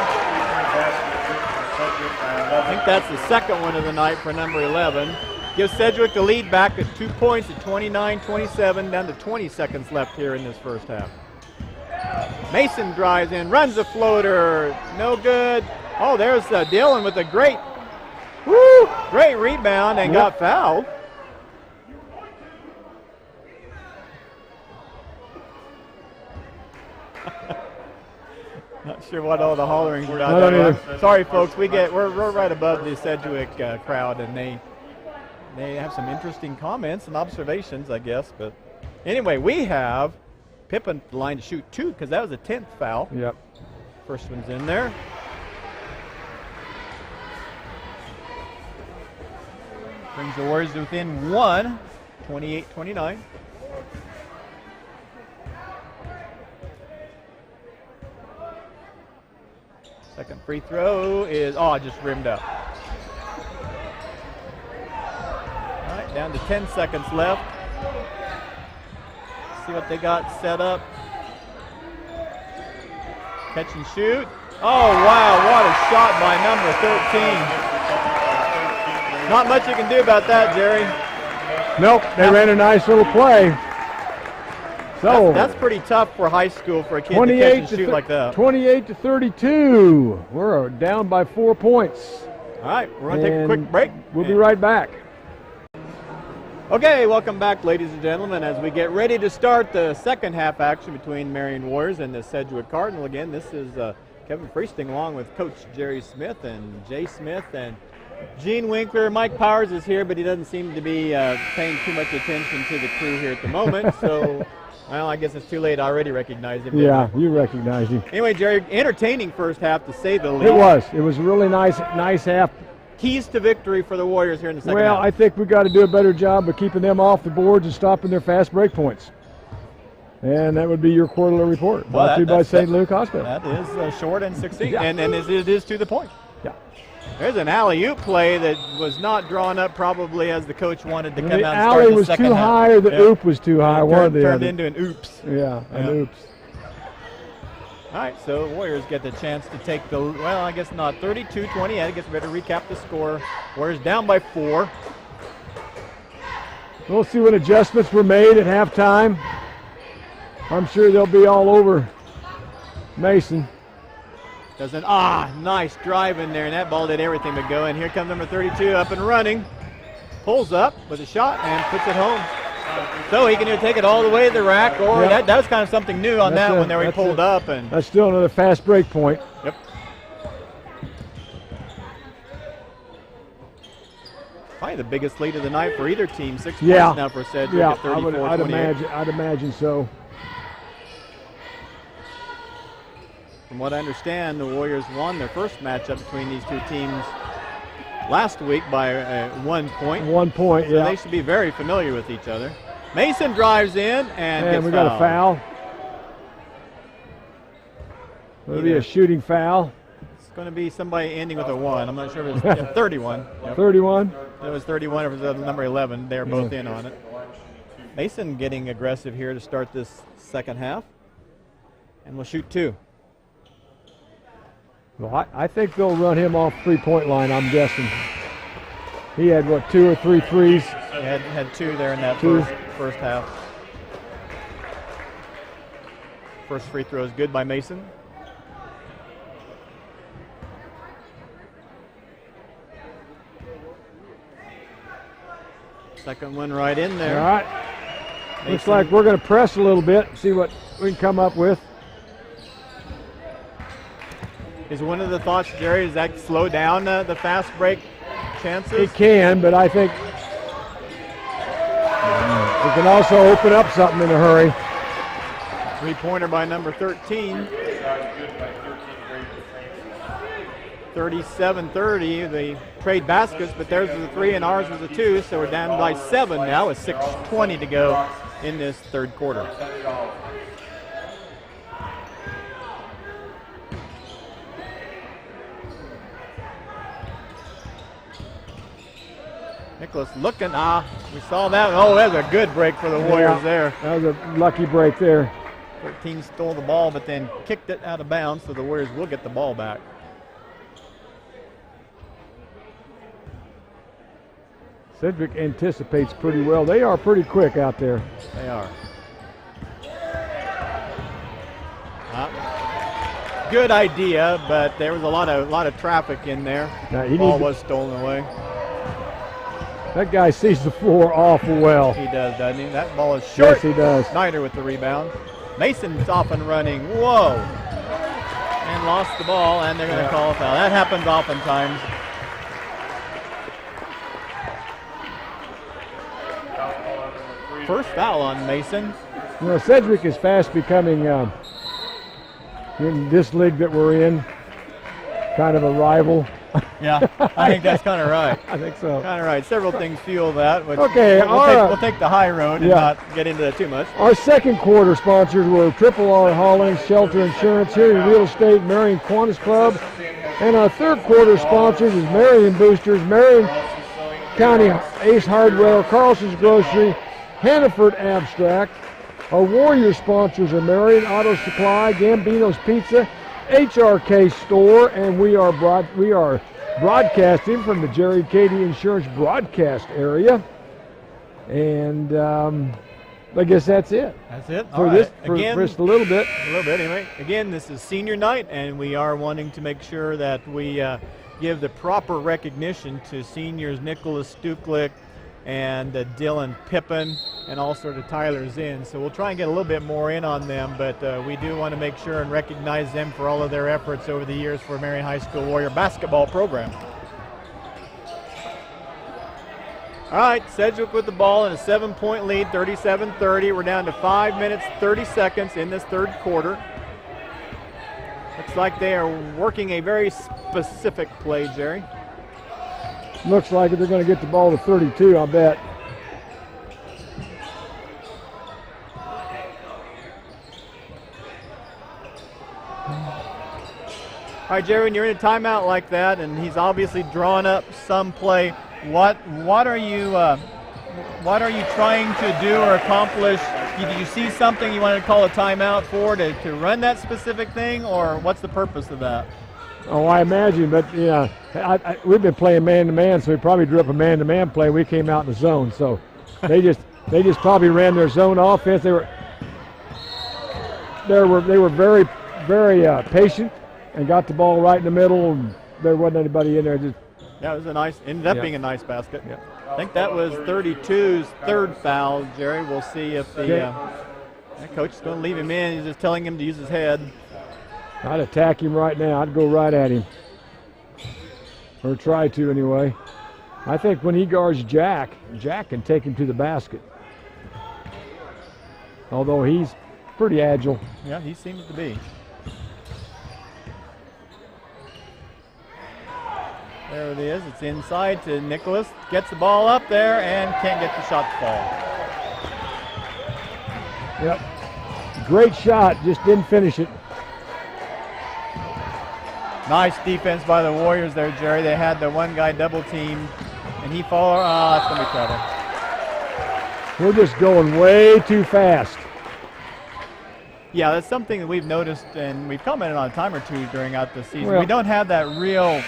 A: I think that's the second one of the night for number 11. Gives Sedgwick the lead back at 2 points at 29-27, down to 20 seconds left here in this first half. Mason drives in, runs a floater, no good. Oh, there's Dylan with a great rebound and got fouled. Not sure what all the hollering's about. Sorry, folks. We're right above the Sedgwick crowd, and they have some interesting comments and observations, I guess. But anyway, we have Pippin the line to shoot 2 because that was a 10th foul.
B: Yep.
A: First one's in there. Brings the Warriors within 1, 28-29. Second free throw is, just rimmed up. All right, down to 10 seconds left. See what they got set up. Catch and shoot. Oh, wow, what a shot by number 13. Not much you can do about that, Jerry.
B: Nope, they ran a nice little play. So
A: that's pretty tough for high school for a kid to catch and shoot like that.
B: 28-32. We're down by 4 points.
A: All right, we're going to take a quick break.
B: We'll be right back.
A: Okay, welcome back, ladies and gentlemen, as we get ready to start the second half action between Marion Warriors and the Sedgwick Cardinal. Again, this is Kevin Priesting along with Coach Jerry Smith and Jay Smith and Gene Winkler. Mike Powers is here, but he doesn't seem to be paying too much attention to the crew here at the moment. So, well, I guess it's too late. I already recognize him.
B: Yeah, you recognize him.
A: Anyway, Jerry, entertaining first half to say the least.
B: It was. It was a really nice half.
A: Keys to victory for the Warriors here in the second half.
B: Well, I think we've got to do a better job of keeping them off the boards and stopping their fast break points. And that would be your quarterly report, brought to you by St. Luke Hospital.
A: That is short and succinct,
B: Yeah.
A: and it is to the point.
B: Yeah.
A: There's an alley-oop play that was not drawn up probably as the coach wanted to come out and
B: The
A: start
B: alley
A: the
B: was
A: second
B: too
A: half.
B: high or the oop was too high. One or the
A: Turned
B: other.
A: into an oops.
B: Yeah, an oops.
A: All right, so Warriors get the chance to take the, well, I guess not 32-20. I guess we better recap the score. Warriors down by 4.
B: We'll see what adjustments were made at halftime. I'm sure they'll be all over Mason.
A: Nice drive in there, and that ball did everything but go. And here comes number 32 up and running. Pulls up with a shot and puts it home. So he can either take it all the way to the rack, or that was kind of something new on that one there. He pulled up, and
B: that's still another fast break point.
A: Yep. Probably the biggest lead of the night for either team. 6 points now for Sedgwick at 34-28.
B: I'd imagine so.
A: From what I understand, the Warriors won their first matchup between these two teams last week by 1 point.
B: 1 point,
A: so they should be very familiar with each other. Mason drives in and gets
B: we got a foul. It'll be a shooting foul.
A: It's going to be somebody ending with a 1. I'm not sure if it's 31. Yep.
B: 31?
A: It was 31 or it was number 11. They're both in on it. Mason getting aggressive here to start this second half. And we'll shoot 2.
B: Well, I think they'll run him off three-point line, I'm guessing. He had, 2 or 3 threes?
A: He had 2 there in that first half. First free throw is good by Mason. Second one right in there.
B: All right. Mason. Looks like we're going to press a little bit, see what we can come up with.
A: Is one of the thoughts, Jerry, does that slow down the fast break chances?
B: It can, but I think it can also open up something in a hurry.
A: 3-pointer by number 13. 37-30, the trade baskets, but theirs was a 3 and ours was a 2, so we're down by 7 now with 6:20 to go in this third quarter. Nicholas looking, we saw that. Oh, that was a good break for the Warriors there.
B: That was a lucky break there.
A: 13 stole the ball, but then kicked it out of bounds, so the Warriors will get the ball back.
B: Sedgwick anticipates pretty well. They are pretty quick out there.
A: They are. Good idea, but there was a lot of traffic in there. The ball was stolen away.
B: That guy sees the floor awful well.
A: He does, doesn't he? That ball is short.
B: Yes, he does.
A: Snyder with the rebound. Mason's off and running. Whoa! And lost the ball, and they're going to call a foul. That happens oftentimes. First foul on Mason.
B: You know, Sedgwick is fast becoming, in this league that we're in, kind of a rival.
A: Yeah, I think that's kind of right.
B: I think so.
A: Kind of right. Several things fuel that. Which
B: okay,
A: we'll take the high road and not get into that too much.
B: Our second quarter sponsors were Triple R Hauling, Shelter Insurance, here in Real Estate, Marion Kiwanis Club. And our third quarter sponsors is Marion Boosters, Marion County Ace Hardware, Carlson's Grocery, Hannaford Abstract. Our Warrior sponsors are Marion Auto Supply, Gambino's Pizza, HRK Store, and we are broadcasting from the Jerry Cady Insurance broadcast area. And I guess that's it.
A: That's it.
B: For this, for just a little bit.
A: A little bit, anyway. Again, this is senior night, and we are wanting to make sure that we give the proper recognition to seniors Nicholas Stuklik and Dylan Pippin and also to Tyler Zinn. So we'll try and get a little bit more in on them, but we do want to make sure and recognize them for all of their efforts over the years for Marion High School Warrior basketball program. All right, Sedgwick with the ball in a 7-point lead, 37-30. We're down to 5 minutes, 30 seconds in this third quarter. Looks like they are working a very specific play, Jerry.
B: Looks like they're going to get the ball to 32, I'll bet.
A: All right, Jerry, when you're in a timeout like that, and he's obviously drawn up some play, what are you trying to do or accomplish? Did you see something you wanted to call a timeout for to run that specific thing, or what's the purpose of that?
B: Oh, I imagine, but yeah, we've been playing man-to-man, so we probably drew up a man-to-man play. We came out in the zone, so they just probably ran their zone offense. They were very, very patient and got the ball right in the middle, and there wasn't anybody in there.
A: That was ended up being a nice basket. Yeah. I think that was 32's third foul, Jerry. We'll see if the coach is going to leave him in. He's just telling him to use his head.
B: I'd attack him right now. I'd go right at him. Or try to anyway. I think when he guards Jack can take him to the basket. Although he's pretty agile.
A: Yeah, he seems to be. There it is. It's inside to Nicholas. Gets the ball up there and can't get the shot to fall.
B: Yep. Great shot, just didn't finish it.
A: Nice defense by the Warriors there, Jerry. They had the one guy double teamed, and he followed. Oh, that's going to be trouble.
B: We're just going way too fast.
A: Yeah, that's something that we've noticed, and we've commented on a time or two out the season.
B: Well,
A: we don't have that real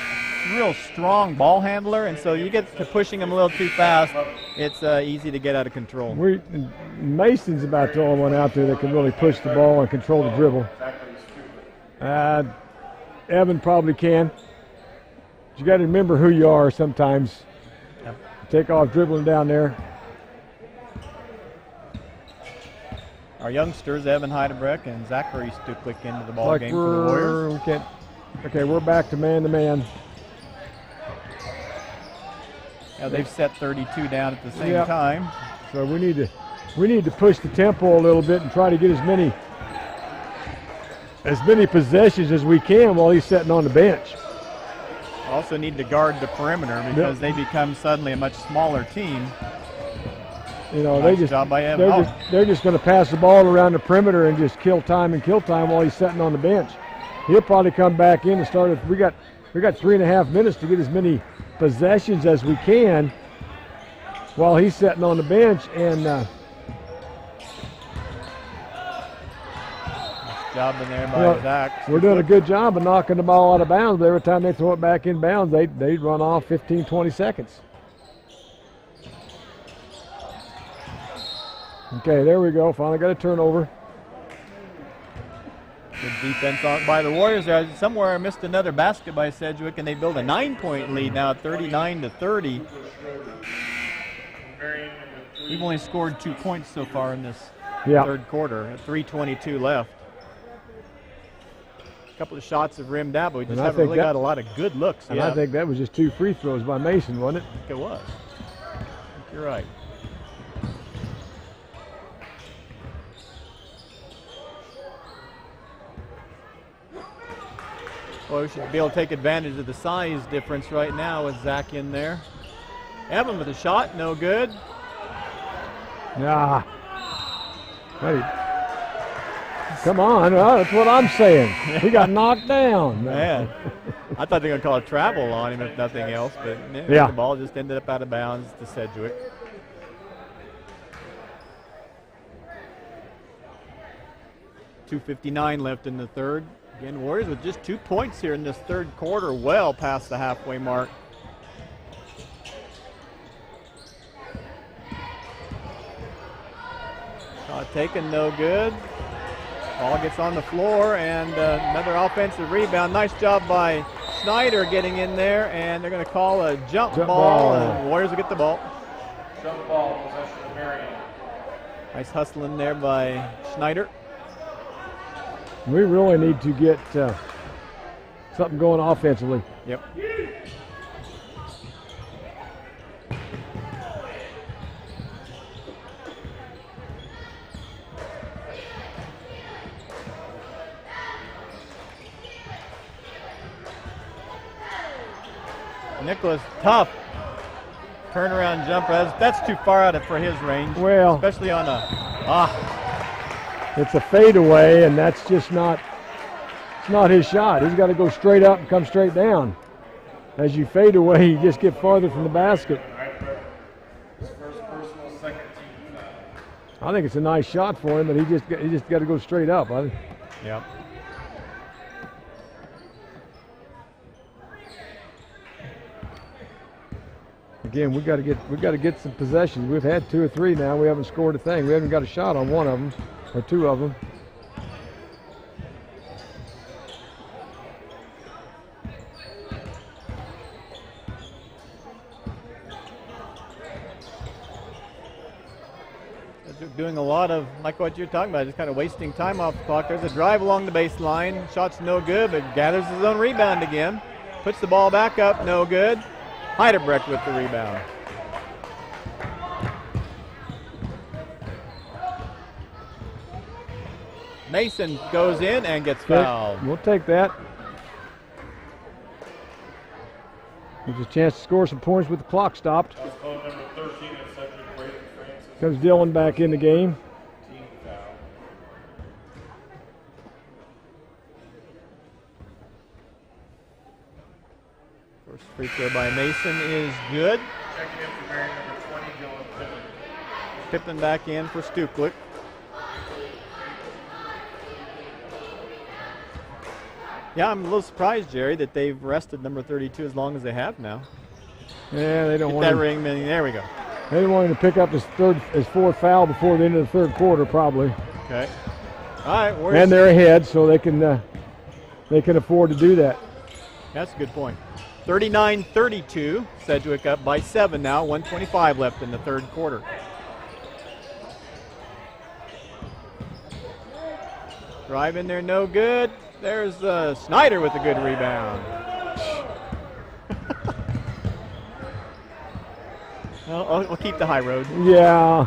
A: strong ball handler, and so you get to pushing them a little too fast, it's easy to get out of control.
B: Mason's about the only one out there that can really push the ball and control the dribble. Evan probably can. But you got to remember who you are sometimes.
A: Yep.
B: Take off dribbling down there.
A: Our youngsters, Evan Heidebrecht and Zachary Stuplick into the ball game for the Warriors.
B: Okay, we're back to man-to-man.
A: Yeah, they've set 32 down at the same time.
B: So we need to push the tempo a little bit and try to get as many possessions as we can while he's sitting on the bench.
A: Also need to guard the perimeter because they become suddenly a much smaller team.
B: You know,
A: nice job by Evan.
B: They're just going to pass the ball around the perimeter and just kill time while he's sitting on the bench. He'll probably come back in and start. We got 3.5 minutes to get as many possessions as we can while he's sitting on the bench. And
A: job in there by Zach.
B: We're doing a good job of knocking the ball out of bounds, but every time they throw it back in bounds, they run off 15, 20 seconds. Okay, there we go. Finally got a turnover.
A: Good defense by the Warriors there. Somewhere I missed another basket by Sedgwick, and they build a 9-point lead now, 39-30. We've only scored 2 points so far in this third quarter. 3:22 left. A couple of shots have rimmed out, but we just haven't really got a lot of good looks.
B: And I think that was just 2 free throws by Mason, wasn't it?
A: I think it was. I think you're right. Well, we should be able to take advantage of the size difference right now with Zach in there. Evan with a shot, no good.
B: Yeah. Hey. Come on, that's what I'm saying. He got knocked down.
A: Man, I thought they were going to call a travel on him if nothing else, but the ball just ended up out of bounds to Sedgwick. .259 left in the third. Again, Warriors with just 2 points here in this third quarter, well past the halfway mark. Shot taken, no good. Ball gets on the floor, and another offensive rebound. Nice job by Schneider getting in there, and they're going to call a jump ball, and Warriors will get the ball.
C: Jump ball, possession of Marion.
A: Nice hustling there by Schneider.
B: We really need to get something going offensively.
A: Yep. Nicholas, tough turnaround jumper. That's too far out for his range.
B: Well,
A: especially on
B: it's a fadeaway, and that's just not his shot. He's got to go straight up and come straight down. As you fade away, you just get farther from the basket.
C: His first personal, second team foul.
B: I think it's a nice shot for him, but he just got to go straight up.
A: Yep.
B: Again, we got to get some possessions. We've had 2 or 3 now. We haven't scored a thing. We haven't got a shot on one of them or 2 of them.
A: Doing a lot of, like what you're talking about, just kind of wasting time off the clock. There's a drive along the baseline. Shot's no good, but gathers his own rebound again. Puts the ball back up, no good. Heidebrecht with the rebound. Mason goes in and gets fouled.
B: We'll take that. Gives a chance to score some points with the clock stopped.
C: That was call number 13 at Sedgwick Brady Francis.
B: Comes Dylan back in the game.
C: Team foul.
A: First free throw by Mason is good.
C: Checking in for Marion, number 20, Dylan Pittman.
A: Pippin back in for Stuklik. Yeah, I'm a little surprised, Jerry, that they've rested number 32 as long as they have now.
B: Yeah, they don't
A: Get
B: want
A: that
B: him,
A: ring. There we go.
B: they didn't want him to pick up his fourth foul before the end of the third quarter, probably.
A: Okay. All right.
B: And they're ahead, so they can afford to do that.
A: That's a good point. 39-32. Sedgwick up by 7 now. 1:25 left in the third quarter. Drive in there, no good. There's Snyder with a good rebound. Well, I'll keep the high road.
B: Yeah.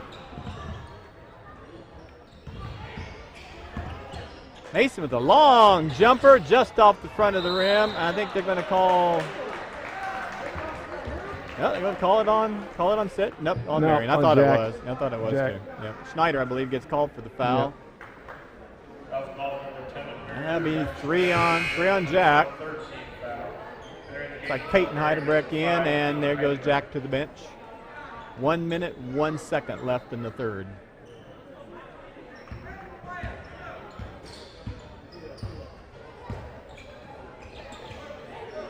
A: Mason with a long jumper just off the front of the rim. I think they're going to call. Yeah, they're going to call it on Sid. Nope, on Marion. I thought
B: Jack.
A: it was. I thought it was
B: Jack.
A: too. Yeah. Schneider, I believe, gets called for the foul.
C: That was call number 10 at Marion.
A: That'd be three on Jack.
C: 13 foul.
A: It's like Peyton Heidebrecht in, and there goes Jack to the bench. 1 minute, 1 second left in the third.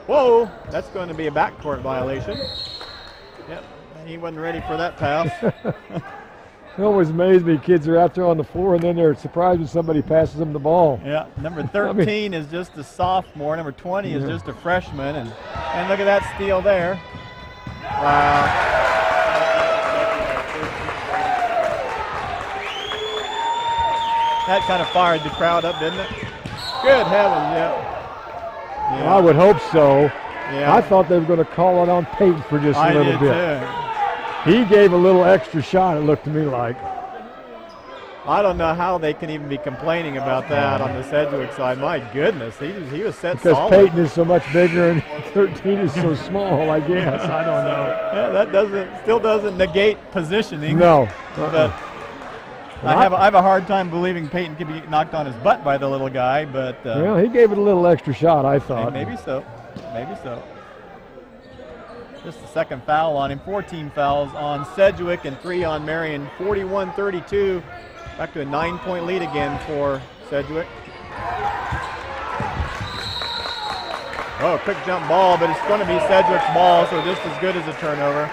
A: Whoa, that's going to be a backcourt violation. Yep, he wasn't ready for that pass.
B: It always amazes me. Kids are out there on the floor, and then they're surprised when somebody passes them the ball.
A: Yeah, number 13 is just a sophomore. Number 20 is just a freshman. And look at that steal there. Wow. That kind of fired the crowd up, didn't it? Good heavens, yeah.
B: I would hope so.
A: Yeah.
B: I thought they were going to call it on Peyton for just a little bit.
A: Too.
B: He gave a little extra shot, it looked to me like.
A: I don't know how they can even be complaining about that on the Sedgwick side. My goodness, he was set
B: Because
A: solid.
B: Peyton is so much bigger and 13 is so small, I guess. I don't know.
A: Yeah, that still doesn't negate positioning.
B: No.
A: But I have a hard time believing Peyton can be knocked on his butt by the little guy, but
B: well, he gave it a little extra shot, I thought.
A: maybe so. Maybe so. Just the second foul on him. 14 fouls on Sedgwick and 3 on Marion. 41-32. Back to a 9-point lead again for Sedgwick. Oh, quick jump ball, but it's going to be Sedgwick's ball, so just as good as a turnover.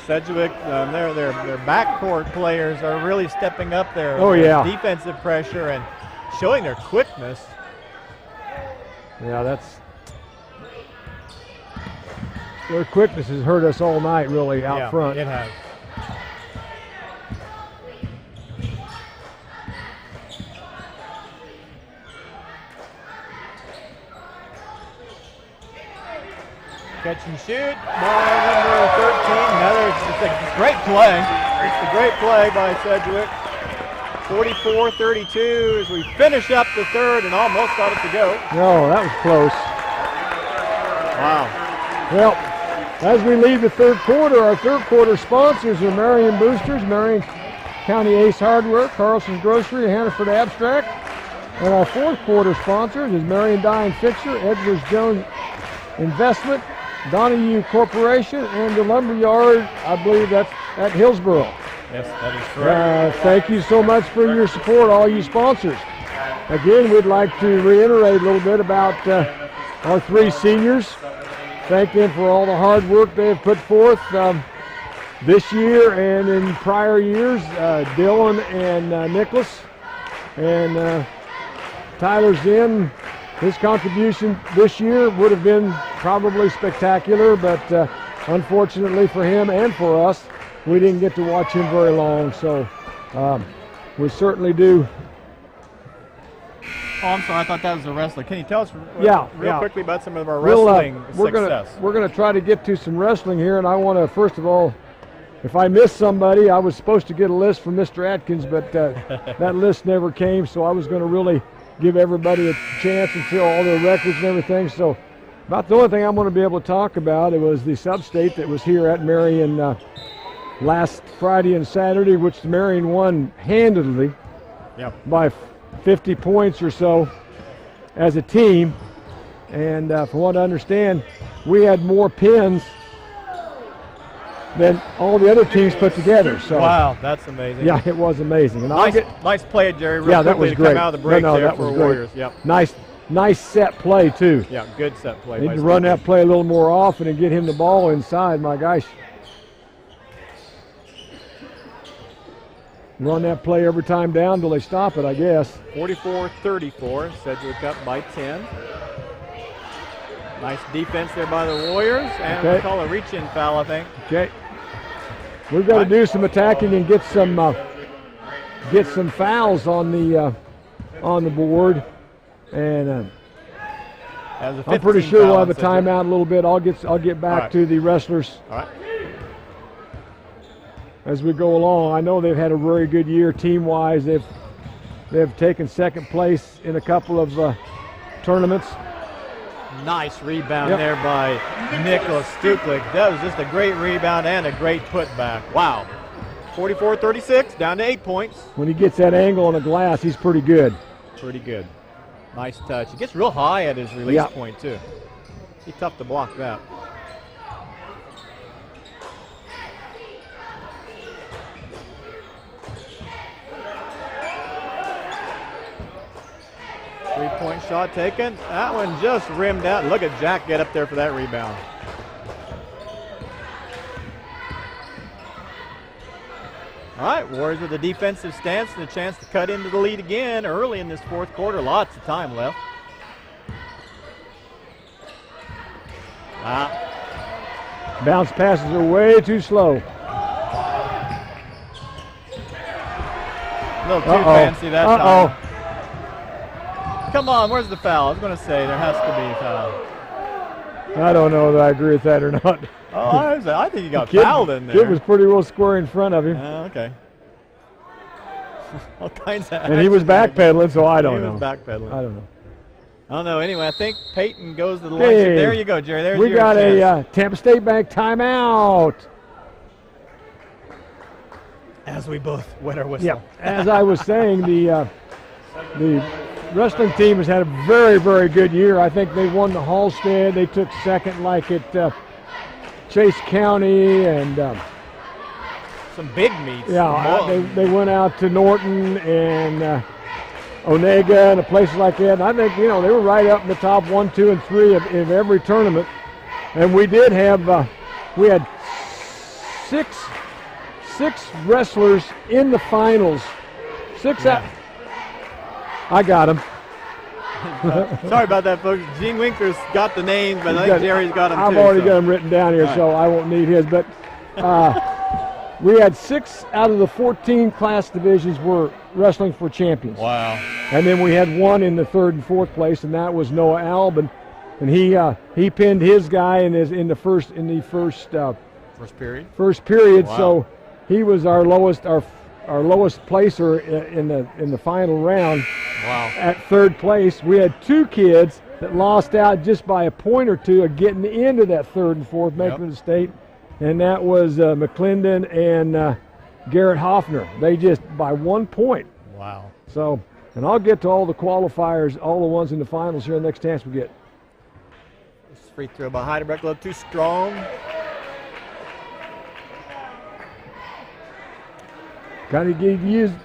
A: Sedgwick, their backcourt players are really stepping up their defensive pressure and showing their quickness.
B: Yeah, their quickness has hurt us all night, really, out front.
A: It has. Catch and shoot by number 13. It's a great play. It's a great play by Sedgwick. 44-32 as we finish up the third and almost got it to go.
B: No, that was close.
A: Wow.
B: Well, as we leave the third quarter, our third quarter sponsors are Marion Boosters, Marion County Ace Hardware, Carlson's Grocery, Hannaford Abstract. And our fourth quarter sponsors is Marion Dye and Fixture, Edwards Jones Investment, Donahue Corporation, and the Lumberyard, I believe that's at Hillsboro.
A: Yes, that is correct.
B: Thank you so much for your support, all you sponsors. Again, we'd like to reiterate a little bit about our 3 seniors. Thank them for all the hard work they have put forth this year and in prior years. Dylan and Nicholas. And Tyler Zinn, his contribution this year would have been probably spectacular, but unfortunately for him and for us, we didn't get to watch him very long. So we certainly do.
A: Oh, I'm sorry. I thought that was a wrestler. Can you tell us real quickly about some of our wrestling success?
B: We're going to try to get to some wrestling here, and I want to, first of all, if I missed somebody, I was supposed to get a list from Mr. Atkins, but that list never came, so I was going to really give everybody a chance until all their records and everything. So about the only thing I'm going to be able to talk about, it was the sub-state that was here at Marion last Friday and Saturday, which Marion won handedly by 50 points or so as a team. And from what I understand, we had more pins than all the other teams put together. So
A: wow, that's amazing.
B: Yeah, it was amazing. And
A: nice play, Jerry. Real
B: yeah, that was
A: to
B: great.
A: Come out of the break
B: that
A: for
B: was
A: Warriors.
B: great.
A: Yep.
B: Nice set play too.
A: Yeah, good set play.
B: Need to run that play a little more often and get him the ball inside. My gosh. Run that play every time down till they stop it, I guess.
A: 44-34, Sedgwick up by 10. Nice defense there by the Warriors, and we'll call a reach-in foul, I think.
B: Okay. We've got to do some attacking and get some fouls on the board, and I'm pretty sure we'll have a timeout a little bit. I'll get back to the wrestlers.
A: All right.
B: As we go along. I know they've had a very good year team-wise. They've taken second place in a couple of tournaments.
A: Nice rebound there by Nicholas Stuklik. That was just a great rebound and a great putback. Wow. 44-36, down to 8 points.
B: When he gets that angle on the glass, he's pretty good.
A: Pretty good. Nice touch. He gets real high at his release point, too. He's tough to block that. Three-point shot taken. That one just rimmed out. Look at Jack get up there for that rebound. All right, Warriors with a defensive stance and a chance to cut into the lead again early in this fourth quarter. Lots of time left.
B: Bounce passes are way too slow.
A: A little too fancy that time. Come on, where's the foul? I was going to say there has to be a foul.
B: I don't know that I agree with that or not.
A: Oh, I think he got fouled in there.
B: It was pretty well square in front of him.
A: Okay. All kinds of.
B: And he was backpedaling, so I don't know.
A: He was backpedaling.
B: I don't know.
A: I don't know. Anyway, I think Peyton goes to the line. There you go, Jerry. There's
B: we
A: your
B: got
A: chance.
B: a Tampa State Bank timeout.
A: As we both wet our whistle.
B: Yeah. As I was saying, the wrestling team has had a very, very good year. I think they won the Halstead. They took second like at Chase County and
A: some big meets.
B: Yeah, they went out to Norton and Onega and places like that. And I think, they were right up in the top 1, 2, and 3 of every tournament. And we did have, we had six wrestlers in the finals. I got them.
A: Sorry about that, folks. Gene Winkler's got the names, but I think Jerry's got them too.
B: I've already got them written down here, so I won't need his. But we had 6 out of the 14 class divisions were wrestling for champions.
A: Wow.
B: And then we had 1 in the 3rd and 4th place, and that was Noah Albin. And he pinned his guy in the first period. First period.
A: Wow.
B: So he was our lowest placer in the final round.
A: Wow.
B: At 3rd place. We had 2 kids that lost out just by a point or 2 of getting into that 3rd and 4th, making the state, and that was McClendon and Garrett Hoffner. They just by 1 point.
A: Wow.
B: So, and I'll get to all the qualifiers, all the ones in the finals here the next chance we get.
A: This free throw by Heidebrecht, a little too strong.
B: Kind of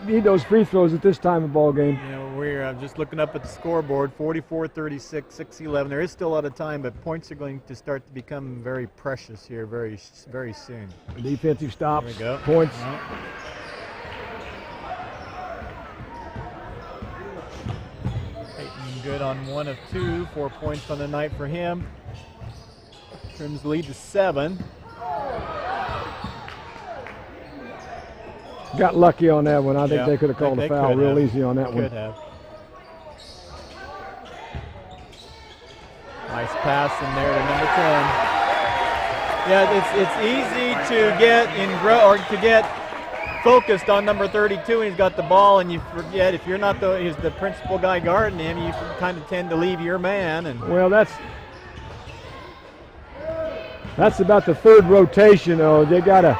B: need those free throws at this time of ball game.
A: We're just looking up at the scoreboard, 44-36, 6-11. There is still a lot of time, but points are going to start to become very precious here very, very soon.
B: Defensive stops,
A: there we go.
B: Points.
A: Peyton good on 1 of 2, 4 points on the night for him. Trims the lead to 7.
B: Got lucky on that one. I think they could have called a foul real easy on that one.
A: Could have. Nice pass in there to number 10. Yeah, it's easy to get focused on number 32 and he's got the ball, and you forget if you're not he's the principal guy guarding him, you kind of tend to leave your man. And
B: well, that's about the third rotation, though. They got to.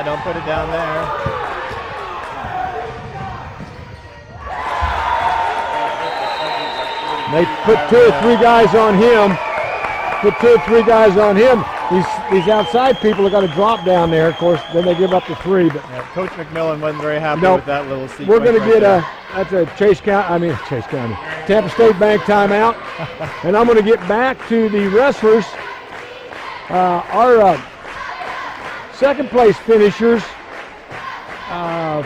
A: Don't put it down there.
B: They put 2 or 3 guys on him. These outside people have got to drop down there. Of course, then they give up the 3. But
A: yeah, Coach McMillan wasn't very happy with that little sequence.
B: We're going to get that's a Chase County, Tampa State Bank timeout. And I'm going to get back to the wrestlers. Our second place finishers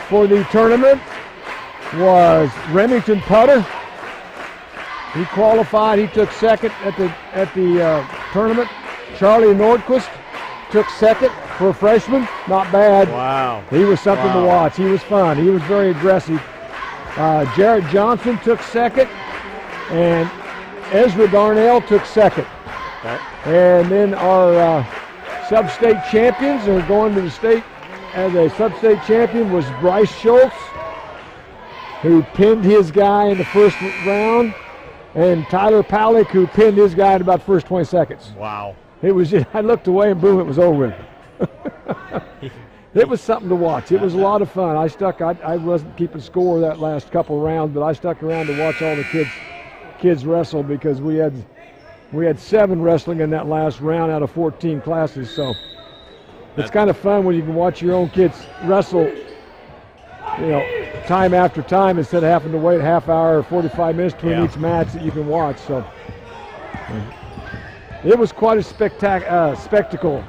B: for the tournament was Remington Putter. He qualified. He took second at the tournament. Charlie Nordquist took second for a freshman. Not bad.
A: Wow.
B: He was something to watch. He was fun. He was very aggressive. Jarrett Johnson took second, and Ezra Darnell took second.
A: Okay.
B: And then our sub-state champions are going to the state as a sub-state champion was Bryce Schultz, who pinned his guy in the first round, and Tyler Palick, who pinned his guy in about the first 20 seconds.
A: Wow.
B: It was just, I looked away and boom, it was over. It was something to watch. It was a lot of fun. I wasn't keeping score that last couple rounds, but I stuck around to watch all the kids wrestle because we had 7 wrestling in that last round out of 14 classes. So it's kind of fun when you can watch your own kids wrestle, time after time instead of having to wait a half hour or 45 minutes between each match that you can watch. So it was quite a spectacle.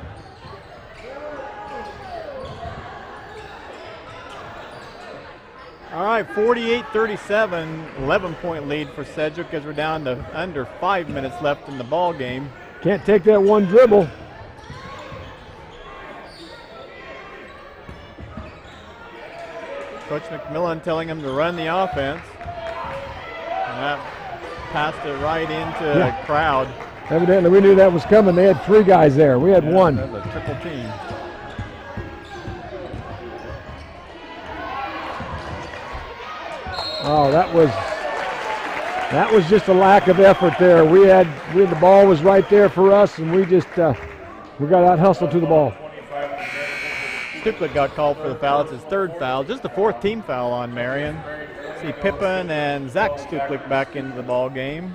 A: All right, 48-37, 11-point lead for Sedgwick as we're down to under 5 minutes left in the ball game.
B: Can't take that one dribble.
A: Coach McMillan telling him to run the offense. And that passed it right into a crowd.
B: Evidently, we knew that was coming. They had 3 guys there. We had 1.
A: That was a triple team.
B: Oh, that was just a lack of effort there. The ball was right there for us, and we got out hustled to the ball.
A: Stuplick got called for the foul. It's his 3rd foul, just the 4th team foul on Marion. See Pippin and Zach Stuplick back into the ball game.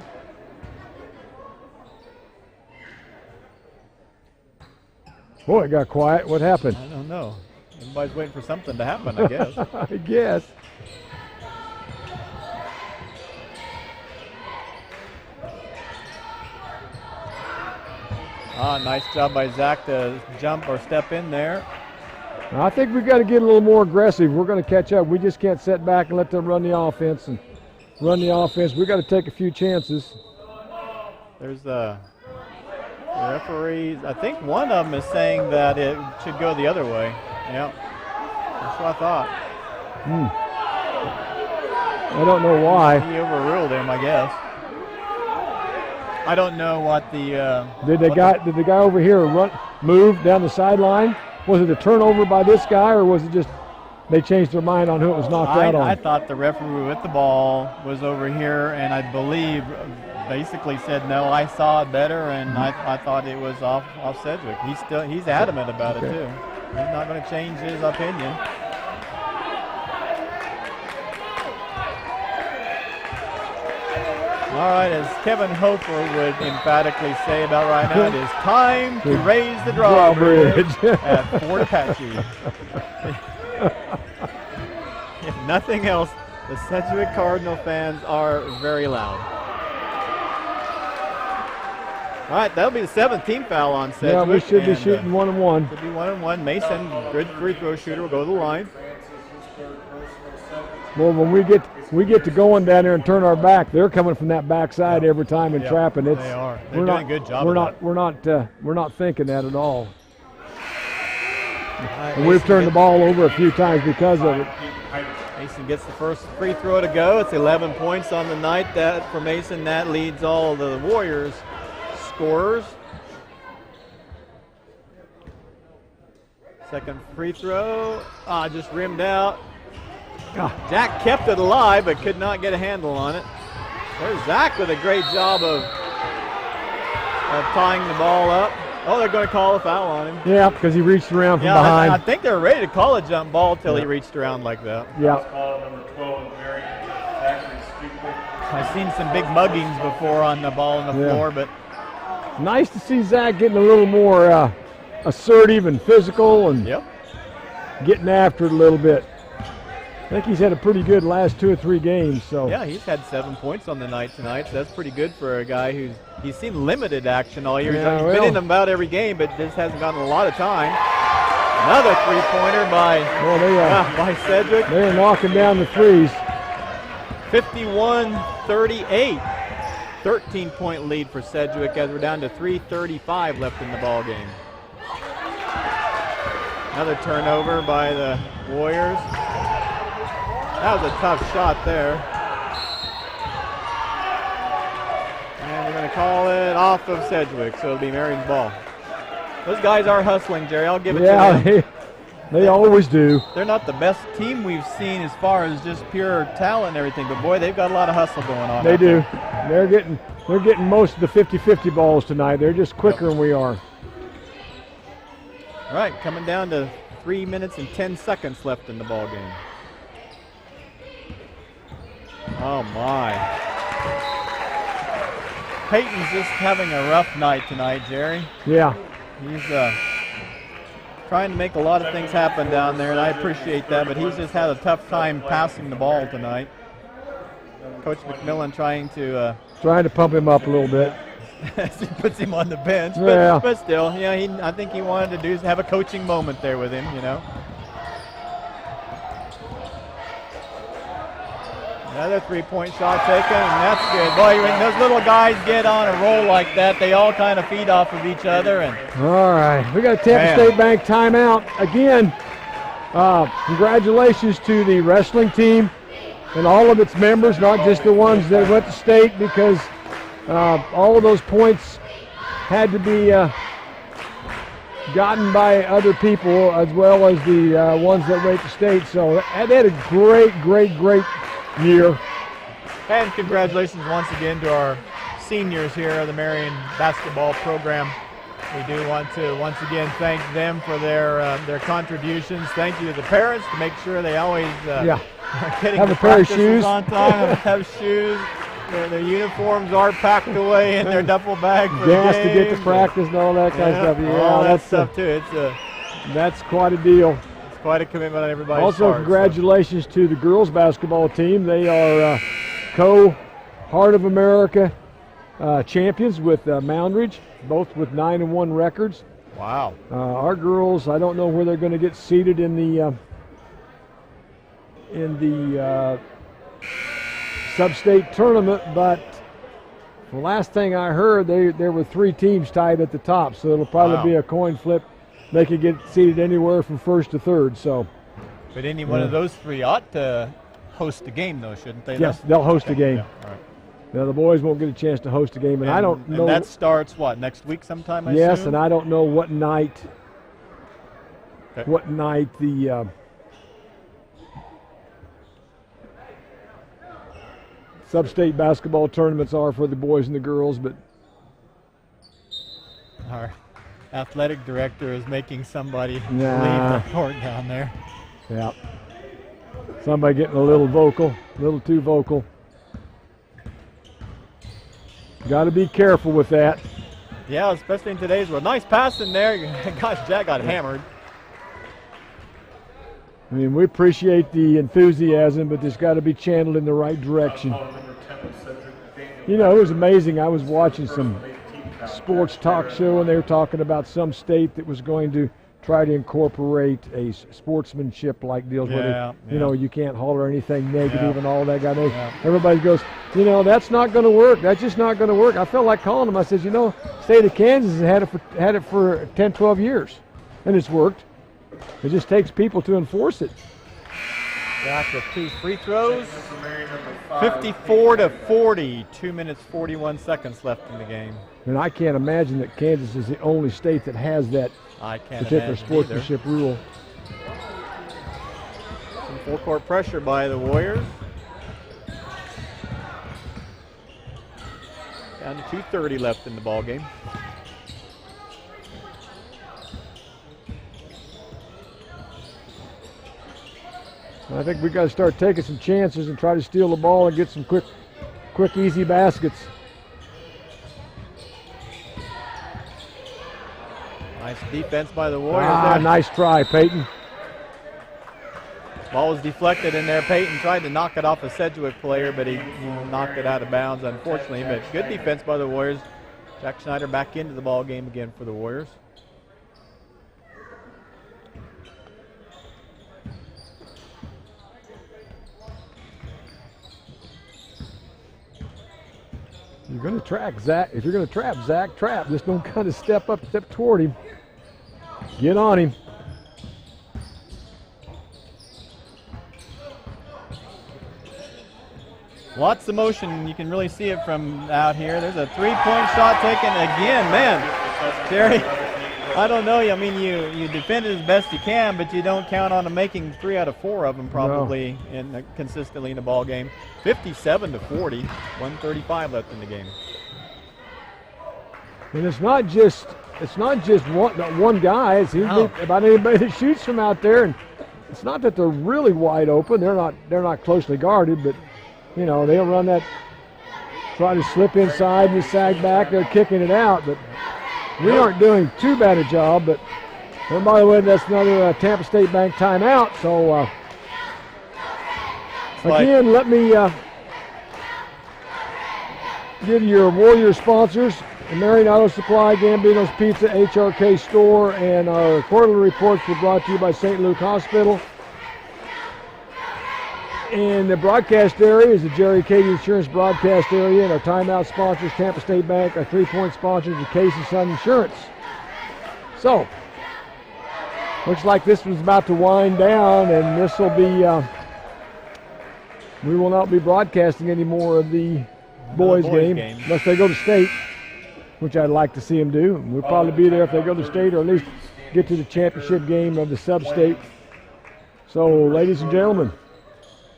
B: Boy, it got quiet. What happened?
A: I don't know. Everybody's waiting for something to happen, I guess.
B: I guess.
A: Nice job by Zach to jump or step in there.
B: I think we've got to get a little more aggressive. We're going to catch up. We just can't sit back and let them run the offense. We've got to take a few chances.
A: There's the referees. I think one of them is saying that it should go the other way. Yeah, that's what I thought.
B: I don't know why.
A: He overruled him, I guess. I don't know what the
B: did the guy over here move down the sideline? Was it a turnover by this guy, or was it just they changed their mind on who it was knocked out on?
A: I thought the referee with the ball was over here, and I believe basically said no. I saw it better, and I thought it was off Sedgwick. He's adamant about it too. He's not going to change his opinion. All right, as Kevin Hofer would emphatically say about right now, it is time to raise the drawbridge at Fort Apache. If nothing else, the Sedgwick Cardinal fans are very loud. All right, that'll be the 7th team foul on Sedgwick.
B: Yeah, we should be shooting 1-1.
A: Should be 1-1. Mason, good free throw shooter, will go to the line.
B: Well, when we get to going down there and turn our back, they're coming from that backside every time and trapping. They
A: are. They're doing a good job.
B: We're not thinking that at all. And we've turned the ball over a few times because of it.
A: Mason gets the first free throw to go. It's 11 points on the night. That for Mason, that leads all the Warriors scorers. Second free throw. Just rimmed out. Jack kept it alive, but could not get a handle on it. There's Zach with a great job of tying the ball up. Oh, they're going to call a foul on him.
B: Yeah, because he reached around from behind.
A: I think they're ready to call a jump ball until he reached around like that.
B: Yeah.
C: Foul number 12, Marion. Zachary Stupel.
A: I've seen some big muggings before on the ball on the floor, but
B: nice to see Zach getting a little more assertive and physical and getting after it a little bit. I think he's had a pretty good last 2 or 3 games. So
A: yeah, he's had 7 points on the night tonight. So that's pretty good for a guy he's seen limited action all year.
B: Yeah,
A: he's been in about every game, but just hasn't gotten a lot of time. Another three-pointer by Sedgwick.
B: They're knocking down the threes.
A: 51-38. 13-point lead for Sedgwick as we're down to 3:35 left in the ball game. Another turnover by the Warriors. That was a tough shot there. And we're going to call it off of Sedgwick, so it'll be Marion's ball. Those guys are hustling, Jerry. I'll give it to them.
B: Yeah, they always do.
A: They're not the best team we've seen as far as just pure talent and everything, but boy, they've got a lot of hustle going on.
B: They do. They're getting most of the 50-50 balls tonight. They're just quicker than we are.
A: All right, coming down to 3 minutes and 10 seconds left in the ball game. Oh my. Peyton's just having a rough night tonight, Jerry.
B: Yeah.
A: He's trying to make a lot of things happen down there, and I appreciate that, but he's just had a tough time passing the ball tonight. Coach McMillan trying to
B: pump him up a little bit.
A: as he puts him on the bench,
B: Yeah.
A: but still, I think he wanted to have a coaching moment there with him, Another three-point shot taken, and that's good. Boy, when those little guys get on a roll like that, they all kind of feed off of each other. And
B: all right, we got a Tampa State Bank timeout. Again, congratulations to the wrestling team and all of its members, not just the ones that went to state, because all of those points had to be gotten by other people as well as the ones that went to state. So they had a great year.
A: And congratulations once again to our seniors here of the Marion basketball program. We do want to once again thank them for their contributions. Thank you to the parents to make sure they always are getting
B: have
A: the
B: a pair of
A: practices
B: shoes
A: on time, have shoes. Their uniforms are packed away in their duffel bag for
B: gas
A: the
B: to get to practice and all that kind of stuff. Yeah,
A: all that
B: that's
A: stuff too.
B: That's quite a deal.
A: It's quite a commitment on everybody's
B: Also,
A: part,
B: congratulations to the girls basketball team. They are co-Heart of America champions with Moundridge, both with 9-1 records.
A: Wow.
B: Our girls, I don't know where they're going to get seated in the sub-state tournament, but the last thing I heard, there were 3 teams tied at the top, so it'll probably be a coin flip. They could get seated anywhere from first to third. So,
A: but any one of those 3 ought to host a game, though, shouldn't they?
B: Yes, they'll host a game.
A: Yeah. All right.
B: Now the boys won't get a chance to host a game, and I don't know.
A: And that starts next week sometime? I
B: yes,
A: assume?
B: and I don't know what night.
A: Okay.
B: What night the sub-state basketball tournaments are for the boys and the girls, but
A: our athletic director is making somebody leave the court down there.
B: Yeah. Somebody getting a little too vocal. Got to be careful with that.
A: Yeah, especially in today's world. Nice pass in there. Gosh, Jack got hammered.
B: I mean, we appreciate the enthusiasm, but it's got to be channeled in the right direction. It was amazing. I was watching some sports talk show, and they were talking about some state that was going to try to incorporate a sportsmanship like deals with it. You can't holler anything negative and all that. Everybody goes, that's not going to work. That's just not going to work. I felt like calling them. I said, state of Kansas has had it for 10, 12 years, and it's worked. It just takes people to enforce it.
A: Back with 2 free throws. 54-40. 2 minutes 41 seconds left in the game.
B: And I can't imagine that Kansas is the only state that has that particular sportsmanship rule.
A: Some full court pressure by the Warriors. Down to 2:30 left in the ball game.
B: I think we got to start taking some chances and try to steal the ball and get some quick, easy baskets.
A: Nice defense by the Warriors.
B: Nice try, Peyton.
A: Ball was deflected in there. Peyton tried to knock it off a Sedgwick player, but he knocked it out of bounds, unfortunately. But good defense by the Warriors. Jack Schneider back into the ball game again for the Warriors.
B: You're going to track Zach. If you're going to trap Zach, trap. Just don't kind of step toward him. Get on him.
A: Lots of motion. You can really see it from out here. There's a 3-point shot taken again. Man, Terry, I don't know. I mean, you defend it as best you can, but you don't count on them making 3 out of 4 of them probably consistently in the ball game. 57-40, 1:35 left in the game.
B: And it's not just one guy. It's about anybody that shoots from out there. And it's not that they're really wide open. They're not closely guarded, but you know they'll run that, try to slip inside and sag back. They're kicking it out, but we aren't doing too bad a job. But and by the way, that's another Tampa State Bank timeout. So again, let me give your Warrior sponsors: Marion Auto Supply, Gambino's Pizza, HRK Store, and our quarterly reports were brought to you by St. Luke Hospital. In the broadcast area is the Jerry Cady Insurance broadcast area, and our timeout sponsors, Tampa State Bank. Our 3-point sponsors are Case & Son Insurance. So, looks like this one's about to wind down, and this will be, we will not be broadcasting any more of the boys game unless they go to state, which I'd like to see them do. We'll probably be there if they go to state, or at least get to the championship game of the sub-state. So, ladies and gentlemen,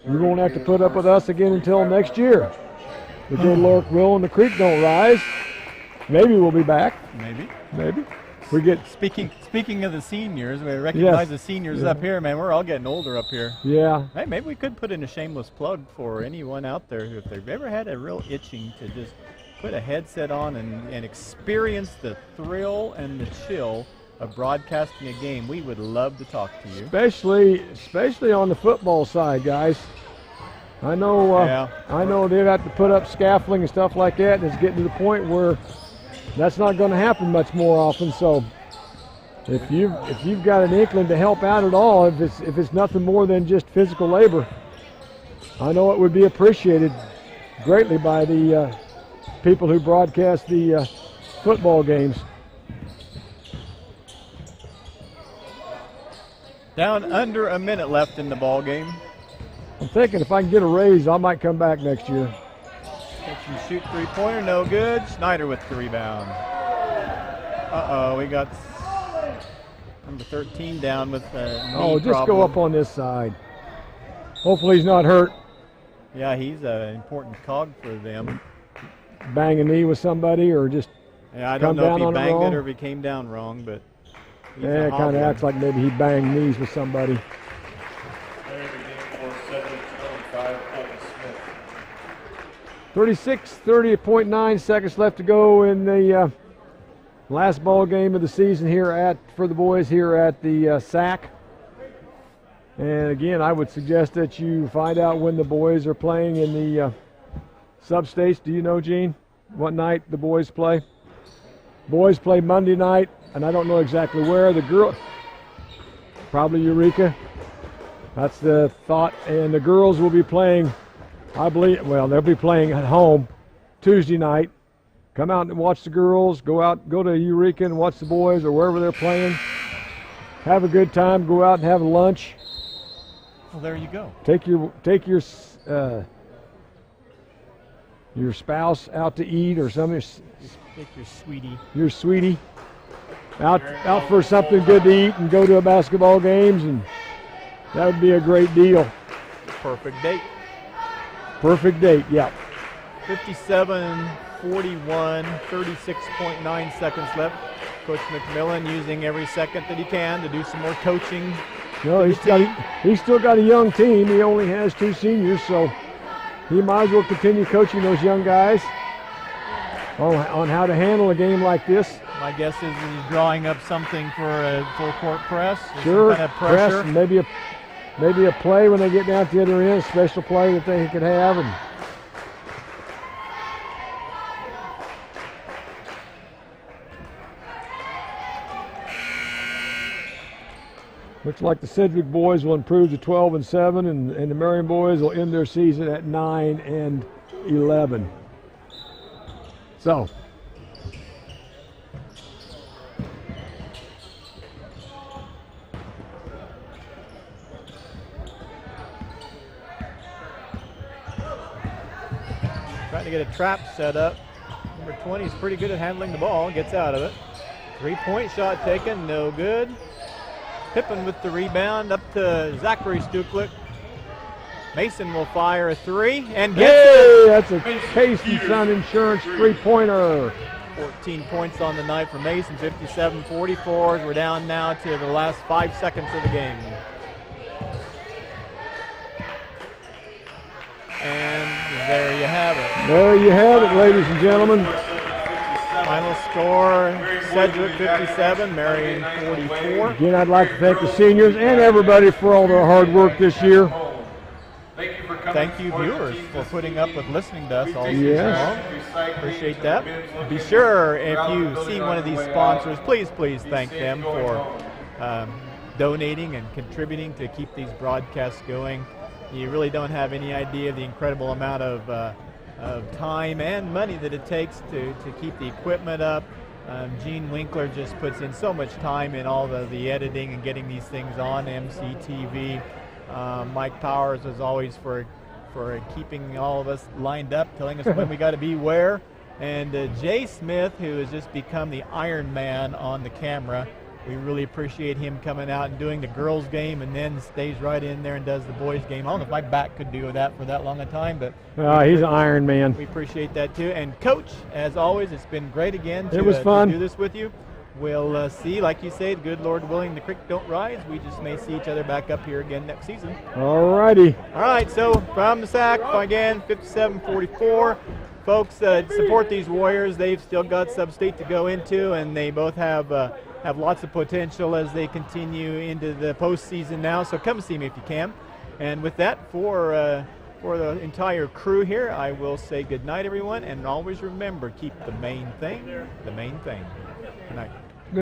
B: you're going to have to put up with us again until next year. The good Lord will and the creek don't rise. Maybe we'll be back. Maybe. We get
A: Speaking of the seniors, we recognize the seniors up here, man. We're all getting older up here.
B: Yeah.
A: Hey, maybe we could put in a shameless plug for anyone out there who, if they've ever had a real itching to just put a headset on and experience the thrill and the chill of broadcasting a game, we would love to talk to you.
B: Especially on the football side, guys. I know they'd have to put up scaffolding and stuff like that, and it's getting to the point where that's not going to happen much more often. So if you've got an inkling to help out at all, if it's nothing more than just physical labor, I know it would be appreciated greatly by the people who broadcast the football games.
A: Down under a minute left in the ball game.
B: I'm thinking if I can get a raise, I might come back next year.
A: Catch and shoot 3-pointer, no good. Schneider with the rebound. We got number 13 down with a knee
B: just
A: problem.
B: go up on this side. Hopefully he's not hurt.
A: Yeah, he's an important cog for them.
B: Bang a knee with somebody, or just
A: I don't know if he banged it or if he came down wrong, but
B: yeah, it kind of acts like maybe he banged knees with somebody. 30.9 seconds left to go in the last ball game of the season here for the boys here at the SAC. And again, I would suggest that you find out when the boys are playing in the sub-states. Do you know, Gene, what night the boys play? Boys play Monday night, and I don't know exactly where. The girl, probably Eureka. That's the thought. And the girls will be playing, I believe, well, they'll be playing at home Tuesday night. Come out and watch the girls. Go to Eureka and watch the boys or wherever they're playing. Have a good time. Go out and have lunch.
A: Well, there you go.
B: Take your spouse out to eat or something.
A: Take your sweetie.
B: Your sweetie out for something good to eat and go to a basketball games, and that would be a great deal.
A: Perfect date.
B: Perfect date, yeah.
A: 57-41, 36.9 seconds left. Coach McMillan using every second that he can to do some more coaching.
B: No, he's still got a young team. He only has 2 seniors, so he might as well continue coaching those young guys on how to handle a game like this.
A: My guess is he's drawing up something for a full court press.
B: Sure,
A: some kind of pressure.
B: Press, maybe a play when they get down to the other end, a special play that they could have. And looks like the Sedgwick boys will improve to 12-7, and the Marion boys will end their season at 9-11. So,
A: trying to get a trap set up. Number 20 is pretty good at handling the ball, gets out of it. 3-point shot taken, no good. Pippen with the rebound up to Zachary Stuklik. Mason will fire a 3 and gets it.
B: That's a Case and Son Insurance 3-pointer.
A: 14 points on the night for Mason, 57-44. We're down now to the last 5 seconds of the game. And there you have it.
B: There you have it, ladies and gentlemen.
A: Final score, Sedgwick 57, Marion 44.
B: Again, I'd like to thank the seniors and everybody for all their hard work this year.
A: Thank you, viewers, for putting up with listening to us all season long. Appreciate that. Be sure, if you see one of these sponsors, please thank them for donating and contributing to keep these broadcasts going. You really don't have any idea the incredible amount of time and money that it takes to keep the equipment up. Gene Winkler just puts in so much time in all the editing and getting these things on MCTV. Mike Powers, as always, for keeping all of us lined up, telling us when we got to be where. And Jay Smith, who has just become the Iron Man on the camera. We really appreciate him coming out and doing the girls' game and then stays right in there and does the boys' game. I don't know if my back could do that for that long a time, but
B: he's an Iron Man.
A: We appreciate that too. And Coach, as always, it's been great again
B: it was fun
A: to do this with you. We'll see, like you said, good Lord willing, the creek don't rise. We just may see each other back up here again next season.
B: All righty.
A: All right, so from the SAC, again, 57-44. Folks, support these Warriors. They've still got sub-state to go into, and they both have lots of potential as they continue into the postseason now. So come see me if you can. And with that, for the entire crew here, I will say good night, everyone, and always remember, keep the main thing the main thing. Good night.